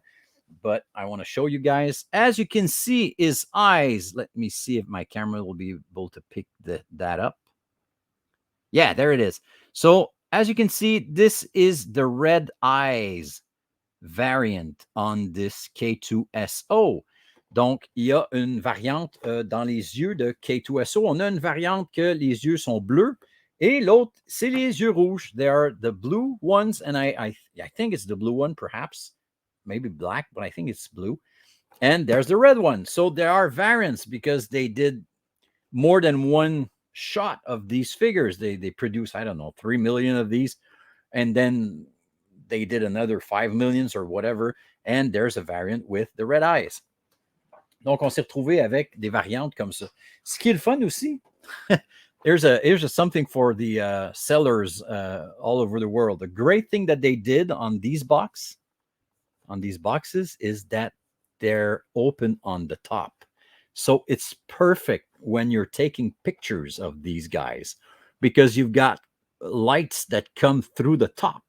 but I want to show you guys. As you can see, his eyes. Let me see if my camera will be able to pick that up. Yeah, there it is. So as you can see, this is the red eyes variant on this K2SO. Donc, il y a une variante dans les yeux de K2SO. On a une variante que les yeux sont bleus et l'autre, c'est les yeux rouges. They are the blue ones, and I think it's the blue one, perhaps. Maybe black, but I think it's blue. And there's the red one. So there are variants because they did more than one shot of these figures. They produced, I don't know, 3 million of these, and then they did another 5 million or whatever, and there's a variant with the red eyes. Donc, on s'est retrouvé avec des variantes comme ça. Ce qui est le fun aussi, here's a something for the sellers all over the world. The great thing that they did on these boxes is that they're open on the top. So it's perfect when you're taking pictures of these guys because you've got lights that come through the top.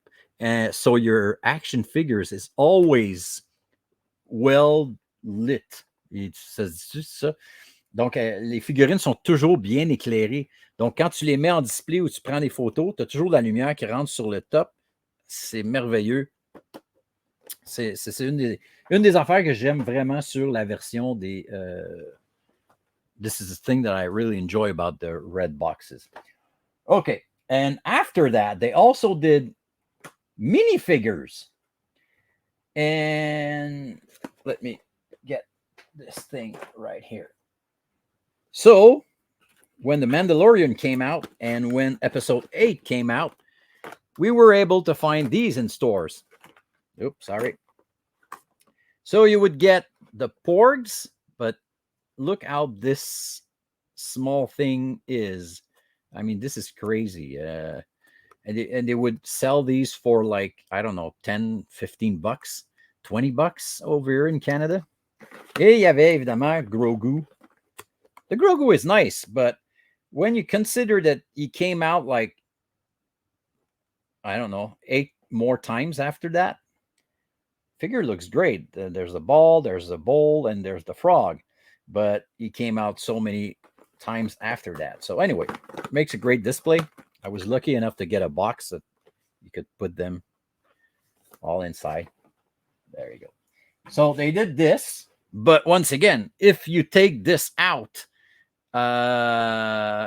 So your action figures is always well lit. C'est juste ça. Donc, les figurines sont toujours bien éclairées. Donc, quand tu les mets en display ou tu prends des photos, tu as toujours la lumière qui rentre sur le top. C'est merveilleux. C'est une des affaires que j'aime vraiment sur la version des... this is the thing that I really enjoy about the red boxes. Okay, and after that, they also did minifigures. And let me get this thing right here. So, when The Mandalorian came out and when Episode 8 came out, we were able to find these in stores. Oops, sorry. So you would get the Porgs, but look how this small thing is. I mean, this is crazy. And they would sell these for like, I don't know, 10, 15 bucks, 20 bucks over here in Canada. Et il y avait évidemment Grogu. The Grogu is nice, but when you consider that he came out like, I don't know, 8 more times after that, figure looks great. There's the ball, there's the bowl, and there's the frog. But he came out so many times after that. So anyway, makes a great display. I was lucky enough to get a box that you could put them all inside. There you go. So they did this. But once again, if you take this out,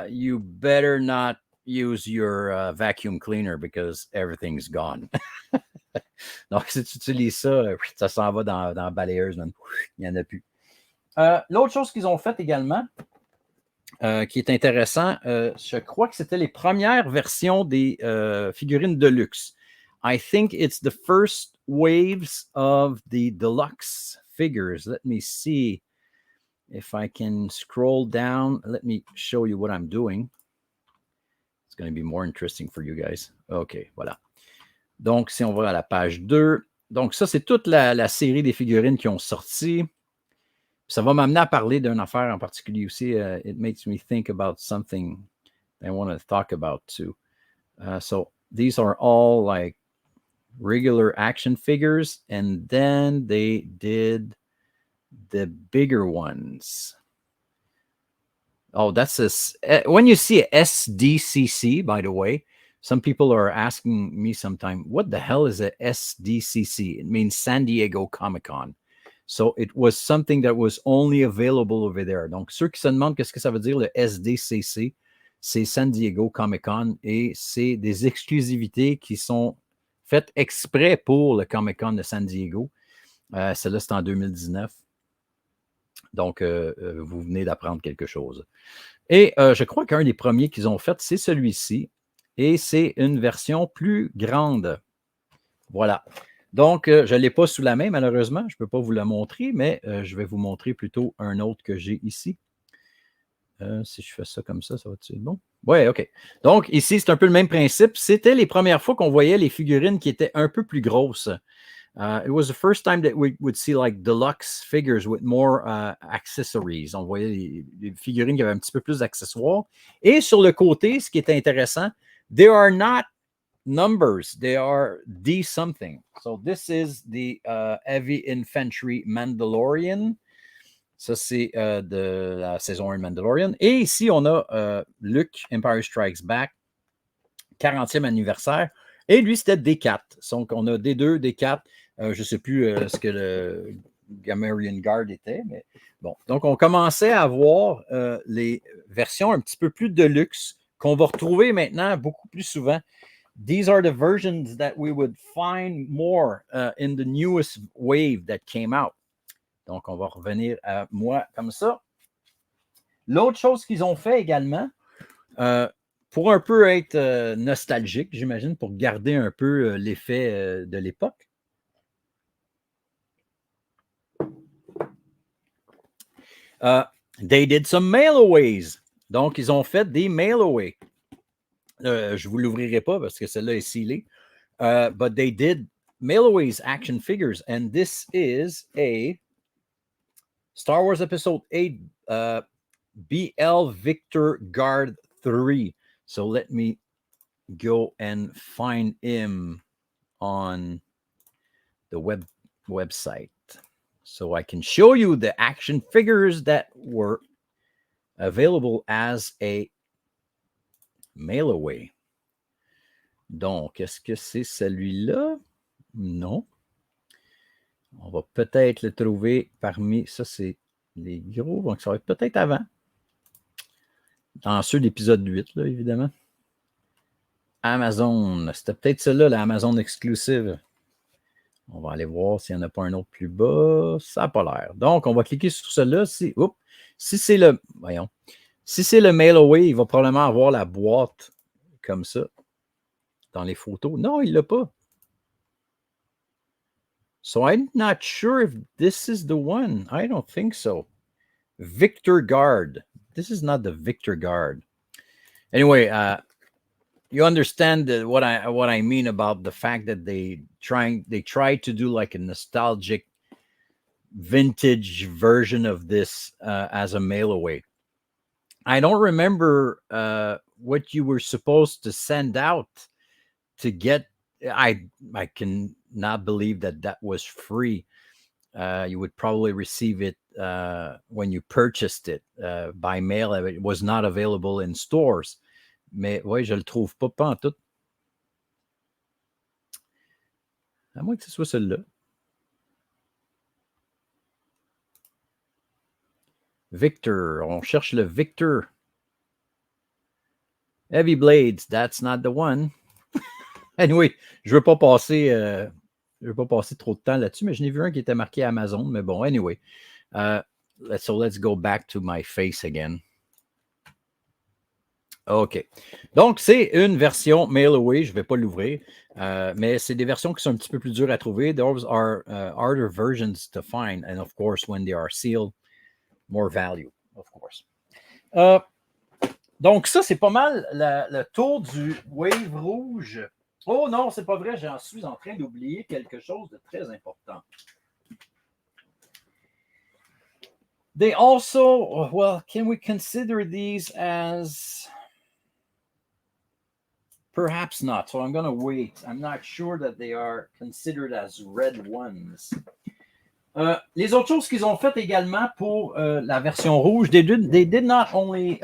you better not use your vacuum cleaner because everything's gone. Donc, si tu utilises ça, ça s'en va dans la balayeuse. Il n'y en a plus. L'autre chose qu'ils ont fait également, qui est intéressant, je crois que c'était les premières versions des figurines de luxe. I think it's the first waves of the deluxe figures. Let me see if I can scroll down. Let me show you what I'm doing. It's going to be more interesting for you guys. OK, voilà. Donc, si on va à la page 2, donc ça, c'est toute la série des figurines qui ont sorti. Ça va m'amener à parler d'une affaire en particulier aussi. It makes me think about something I want to talk about too. So these are all like regular action figures, and then they did the bigger ones. Oh, that's when you see a SDCC, by the way, some people are asking me sometime, what the hell is a SDCC? It means San Diego Comic-Con. So it was something that was only available over there. Donc, ceux qui se demandent qu'est-ce que ça veut dire le SDCC, c'est San Diego Comic-Con et c'est des exclusivités qui sont faites exprès pour le Comic-Con de San Diego. Celle-là, c'est en 2019. Donc, vous venez d'apprendre quelque chose. Et je crois qu'un des premiers qu'ils ont fait, c'est celui-ci. Et c'est une version plus grande. Voilà. Donc, je ne l'ai pas sous la main, malheureusement. Je ne peux pas vous la montrer, mais je vais vous montrer plutôt un autre que j'ai ici. Si je fais ça comme ça va-tu être bon? Oui, OK. Donc, ici, c'est un peu le même principe. C'était les premières fois qu'on voyait les figurines qui étaient un peu plus grosses. It was the first time that we would see like deluxe figures with more accessories. On voyait les figurines qui avaient un petit peu plus d'accessoires. Et sur le côté, ce qui est intéressant, they are not numbers, they are D something. So this is the Heavy Infantry Mandalorian. Ça, c'est de la saison 1 de Mandalorian. Et ici, on a Luke, Empire Strikes Back, 40e anniversaire. Et lui, c'était D4. Donc, on a D2, D4. Je ne sais plus ce que le Gamorrean Guard était, mais bon. Donc, on commençait à avoir les versions un petit peu plus de luxe qu'on va retrouver maintenant beaucoup plus souvent. These are the versions that we would find more in the newest wave that came out. Donc, on va revenir à moi comme ça. L'autre chose qu'ils ont fait également, pour un peu être nostalgique, j'imagine, pour garder un peu l'effet de l'époque. They did some mail-aways. Donc, ils ont fait des mail-aways. Je ne vous l'ouvrirai pas parce que celle-là est scellée. But they did mail-aways action figures. And this is a Star Wars Episode 8 BL Victor Guard 3. So let me go and find him on the website so I can show you the action figures that were available as a mail away. Donc, est-ce que c'est celui-là? Non. On va peut-être le trouver parmi... Ça, c'est les gros. Donc, ça va être peut-être avant. Dans ceux d'épisode 8, là, évidemment. Amazon. C'était peut-être celui-là, la Amazon exclusive. On va aller voir s'il n'y en a pas un autre plus bas. Ça n'a pas l'air. Donc, on va cliquer sur celui-là. Si c'est le... Voyons. Si c'est le mail away, il va probablement avoir la boîte comme ça dans les photos. Non, il ne l'a pas. So I'm not sure if this is the one. I don't think so. Victor Guard. This is not the Victor Guard. Anyway, you understand what I mean about the fact that they try to do like a nostalgic vintage version of this as a mail away. I don't remember what you were supposed to send out to get. I can not believe that was free. You would probably receive it when you purchased it by mail. It was not available in stores. Mais oui, je le trouve pas en tout. À moins que ce soit celui-là. Victor. On cherche le Victor. Heavy Blades. That's not the one. Anyway, je veux pas passer trop de temps là-dessus, mais je n'ai vu un qui était marqué Amazon. Mais bon, anyway. So let's go back to my face again. OK. Donc, c'est une version mail away. Je ne vais pas l'ouvrir, mais c'est des versions qui sont un petit peu plus dures à trouver. Those are harder versions to find. And of course, when they are sealed, more value, of course. Donc, ça, c'est pas mal le tour du Wave rouge. Oh non, c'est pas vrai, j'en suis en train d'oublier quelque chose de très important. They also, well, can we consider these as... Perhaps not. So I'm going to wait. I'm not sure that they are considered as red ones. Les autres choses qu'ils ont fait également pour la version rouge, they did not only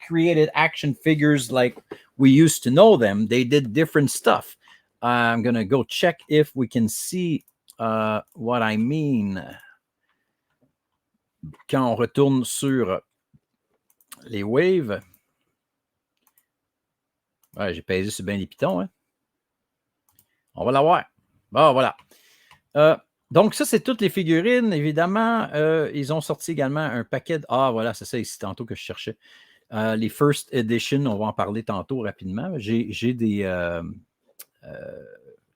created action figures like we used to know them, they did different stuff. I'm going to go check if we can see what I mean quand on retourne sur les waves. Ouais, j'ai pesé sur bien les pitons. Hein? On va l'avoir. Bon, voilà. Donc, ça, c'est toutes les figurines. Évidemment, ils ont sorti également un paquet de... Ah, voilà, c'est ça ici, tantôt que je cherchais. Les First Edition, on va en parler tantôt rapidement. J'ai des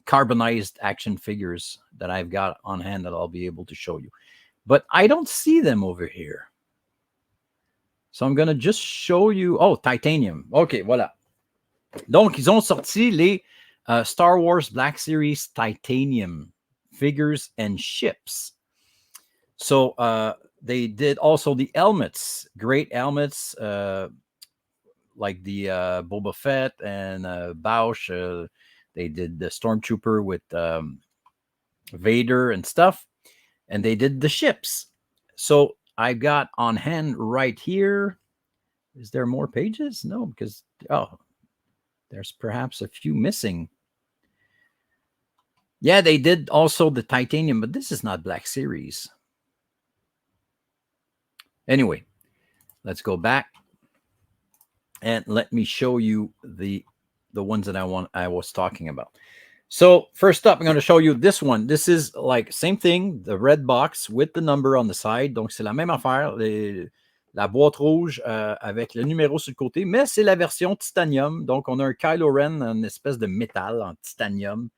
carbonized action figures that I've got on hand that I'll be able to show you. But I don't see them over here. So I'm going to just show you... Oh, titanium. OK, voilà. Donc, ils ont sorti les Star Wars Black Series Titanium figures and ships. So they did also the helmets, great helmets, like the Boba Fett and Bausch. They did the Stormtrooper with Vader and stuff. And they did the ships. So I got on hand right here. Is there more pages? No, because, there's perhaps a few missing. Yeah, they did also the titanium, but this is not Black Series. Anyway, let's go back and let me show you the ones that I was talking about. So first up, I'm going to show you this one. This is like same thing, the red box with the number on the side. Donc c'est la même affaire, la boîte rouge avec le numéro sur le côté, mais c'est la version titanium. Donc on a un Kylo Ren, une espèce de métal en titanium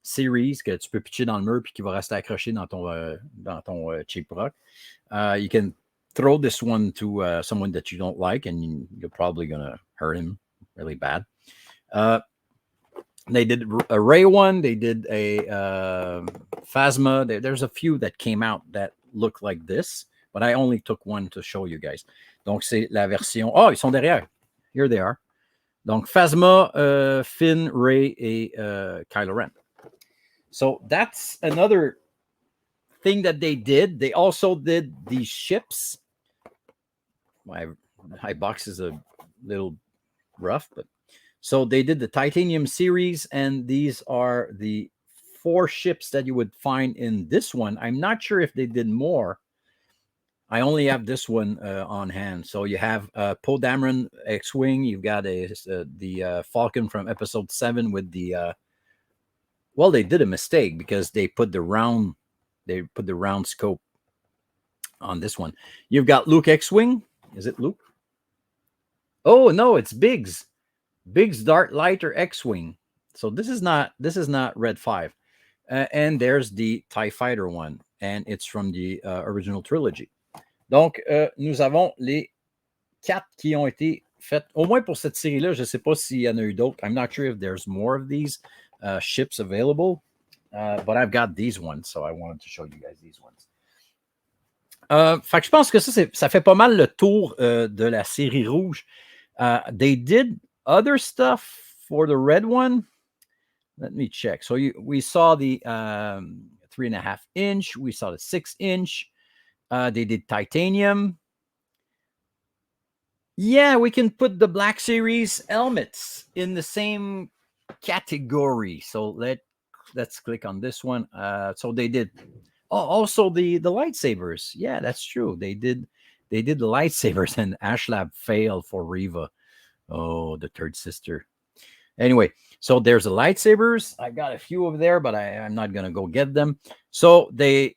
series que tu peux pitcher dans le mur puis qui va rester accroché dans ton cheap rock. You can throw this one to someone that you don't like, and you're probably gonna hurt him really bad. They did a Ray one. They did a Phasma. There's a few that came out that look like this, but I only took one to show you guys. Donc c'est la version. Oh, ils sont derrière. Here they are. Donc Phasma, Finn, Ray et Kylo Ren. So that's another thing that they did. They also did these ships. My box is a little rough, but so they did the titanium series, and these are the 4 ships that you would find in this one. I'm not sure if they did more. I only have this one on hand. So you have Poe Dameron X-Wing. You've got the Falcon from Episode 7 with the... well, they did a mistake because they put the round scope on this one. You've got Luke X-Wing. Is it Luke? Oh no, it's Biggs Dart Lighter X-Wing. So this is not Red 5. And there's the TIE Fighter one, and it's from the original trilogy. Donc nous avons les 4 qui ont été faites au moins pour cette série-là. Je ne sais pas s'il y en a eu d'autres. I'm not sure if there's more of these ships available, but I've got these ones, so I wanted to show you guys these ones. Fait que je pense que ça fait pas mal le tour de la série rouge. They did other stuff for the red one. Let me check. So we saw the 3.5 inch. We saw the 6 inch. They did titanium. Yeah, we can put the Black Series helmets in the same category. So let's click on this one. So they did also the lightsabers. Yeah, that's true. They did the lightsabers, and Ashlab failed for Reva. Oh, the third sister. Anyway, so there's the lightsabers. I got a few over there, but I'm not gonna go get them. So they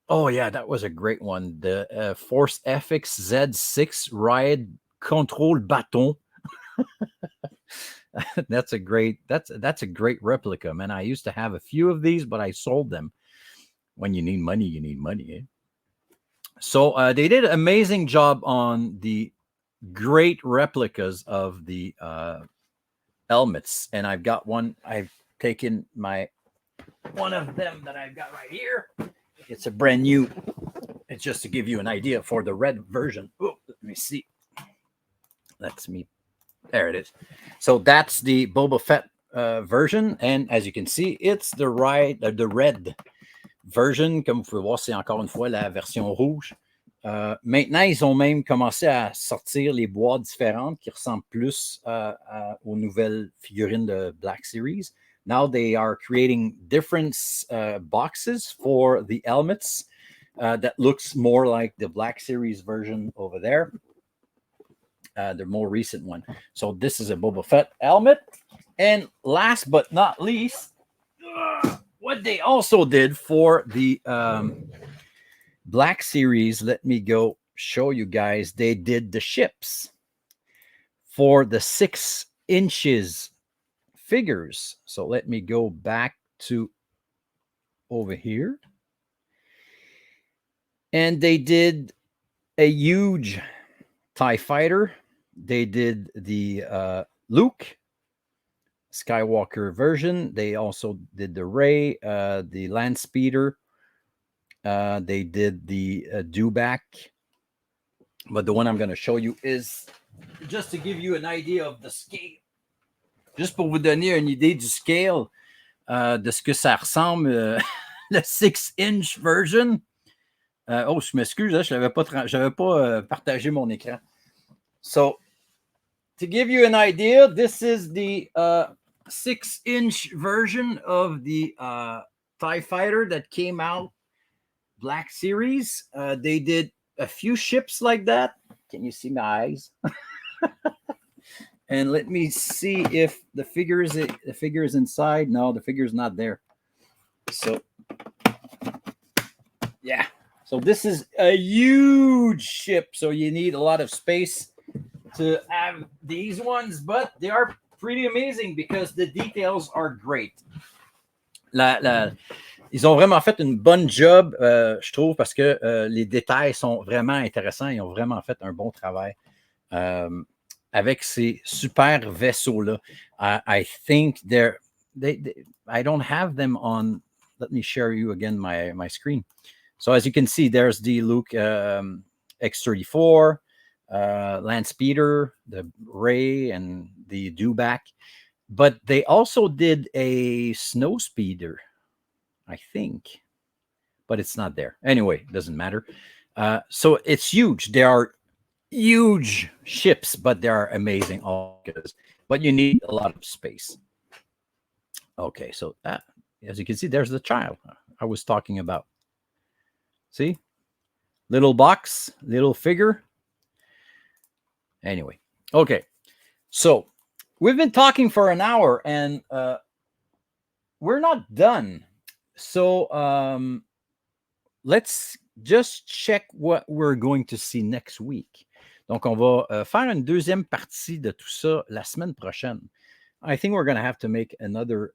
oh yeah, that was a great one. The Force FX Z6 Riot control bâton. That's a great replica, man. I used to have a few of these, but I sold them. When you need money, you need money. Eh? So they did an amazing job on the great replicas of the helmets, and I've got one. I've taken one of them that I've got right here. It's a brand new. It's just to give you an idea for the red version. Oh, let me see. There it is. So that's the Boba Fett version, and as you can see, it's the red version. Comme vous pouvez voir, c'est encore une fois la version rouge. Maintenant, ils ont même commencé à sortir les boîtes différentes qui ressemblent plus aux nouvelles figurines de Black Series. Now they are creating different boxes for the helmets that looks more like the Black Series version over there. The more recent one. So this is a Boba Fett helmet. And last but not least, what they also did for the Black Series, let me go show you guys. They did the ships for the 6 inches figures. So let me go back to over here. And they did a huge TIE fighter. They did the Luke Skywalker version. They also did the Rey, the land speeder. They did the Dewback. But the one I'm going to show you is just to give you an idea of the scale. Juste pour vous donner une idée du scale de ce que ça ressemble, le 6-inch version. Je m'excuse, je n'avais pas partagé mon écran. So, to give you an idea, this is the 6-inch version of the TIE fighter that came out Black Series. They did a few ships like that. Can you see my eyes? And let me see if the figure is inside. No, the figure is not there. So, yeah. So this is a huge ship. So you need a lot of space to have these ones, but they are pretty amazing because the details are great. Ils ont vraiment fait une bonne job, je trouve, parce que les détails sont vraiment intéressants. Ils ont vraiment fait un bon travail avec ces super vaisseaux-là. I think I don't have them on. Let me share you again my screen. So as you can see, there's the Luke X-34, land speeder, the Rey, and the Dewback. But they also did a snow speeder, I think, but it's not there. Anyway, it doesn't matter. So it's huge. There are huge ships, but they are amazing. But you need a lot of space. Okay, so as you can see, there's the child I was talking about. See? Little box, little figure. Anyway, okay. So we've been talking for an hour and we're not done. So let's just check what we're going to see next week. Donc, on va faire une deuxième partie de tout ça la semaine prochaine. I think we're going to have to make another.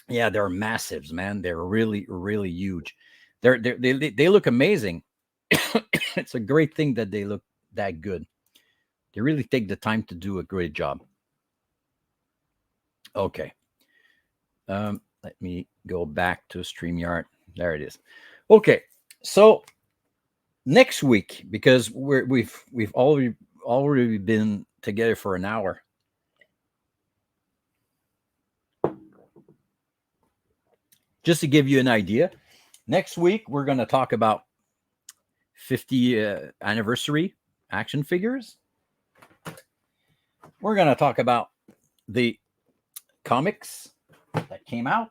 Yeah, they're massives, man. They're really, really huge. They look amazing. It's a great thing that they look that good. They really take the time to do a great job. Okay. Let me go back to StreamYard. There it is. Okay. So next week, because we've already been together for an hour. Just to give you an idea, next week we're going to talk about 50 anniversary action figures. We're going to talk about the comics that came out.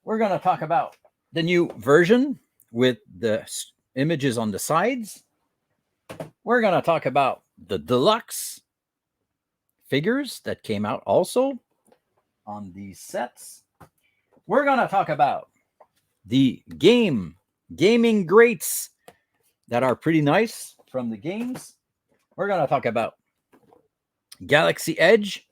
We're going to talk about the new version with the images on the sides. We're going to talk about the deluxe figures that came out also on these sets. We're going to talk about the gaming greats that are pretty nice. from the games, we're going to talk about Galaxy Edge.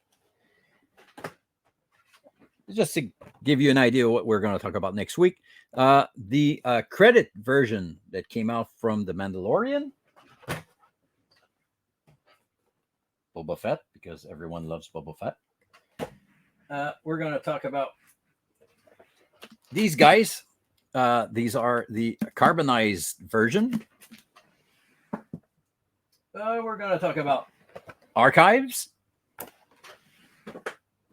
Just to give you an idea of what we're going to talk about next week. The credit version that came out from The Mandalorian. Boba Fett, because everyone loves Boba Fett. We're going to talk about these guys. These are the carbonized version. We're going to talk about archives.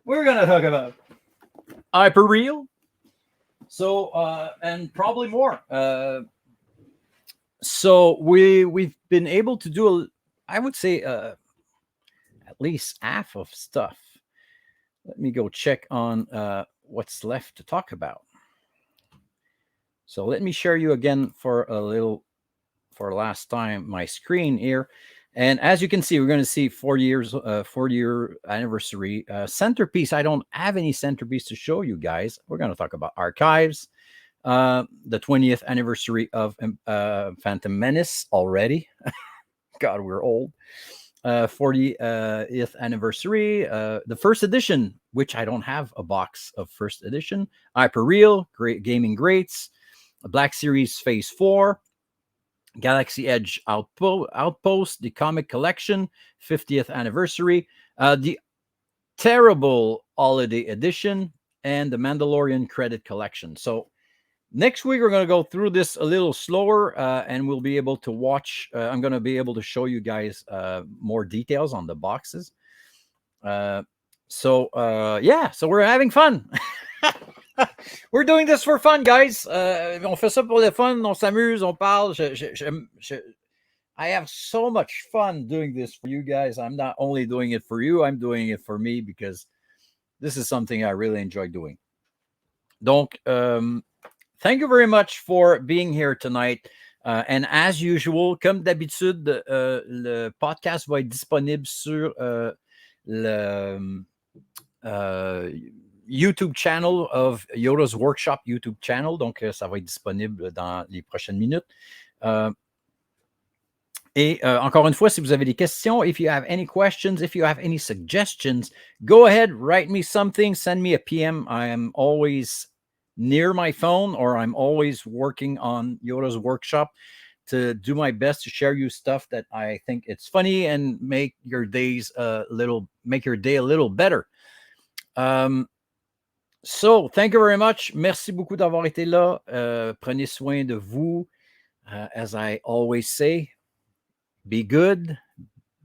We're going to talk about hyperreal. So, and probably more. So we've been able to do, I would say, at least half of stuff. Let me go check on what's left to talk about. So let me share you again for last time my screen here. And as you can see, we're going to see 4-year anniversary centerpiece. I don't have any centerpiece to show you guys. We're going to talk about archives, the 20th anniversary of Phantom Menace already. God, we're old. 40th anniversary, the first edition, which I don't have a box of first edition. Hyperreal, great gaming greats, Black Series Phase 4. Galaxy Edge Outpost, the comic collection, 50th anniversary, the terrible holiday edition, and the Mandalorian credit collection. So next week, we're going to go through this a little slower, and we'll be able to watch. I'm going to be able to show you guys more details on the boxes. Yeah, so we're having fun. We're doing this for fun, guys. On fait ça pour le fun, on s'amuse, on parle. I have so much fun doing this for you guys. I'm not only doing it for you, I'm doing it for me because this is something I really enjoy doing. Donc, thank you very much for being here tonight. And as usual, comme d'habitude, le podcast va être disponible sur le YouTube channel of Yoda's Workshop YouTube channel. Donc, ça va être disponible dans les prochaines minutes. Et encore une fois, si vous avez des questions, if you have any questions, if you have any suggestions, go ahead, write me something, send me a PM. I am always near my phone, or I'm always working on Yoda's Workshop to do my best to share you stuff that I think it's funny and make your day a little better. So, thank you very much. Merci beaucoup d'avoir été là. Prenez soin de vous. As I always say, be good,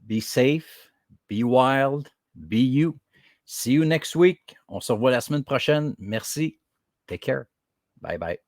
be safe, be wild, be you. See you next week. On se revoit la semaine prochaine. Merci. Take care. Bye bye.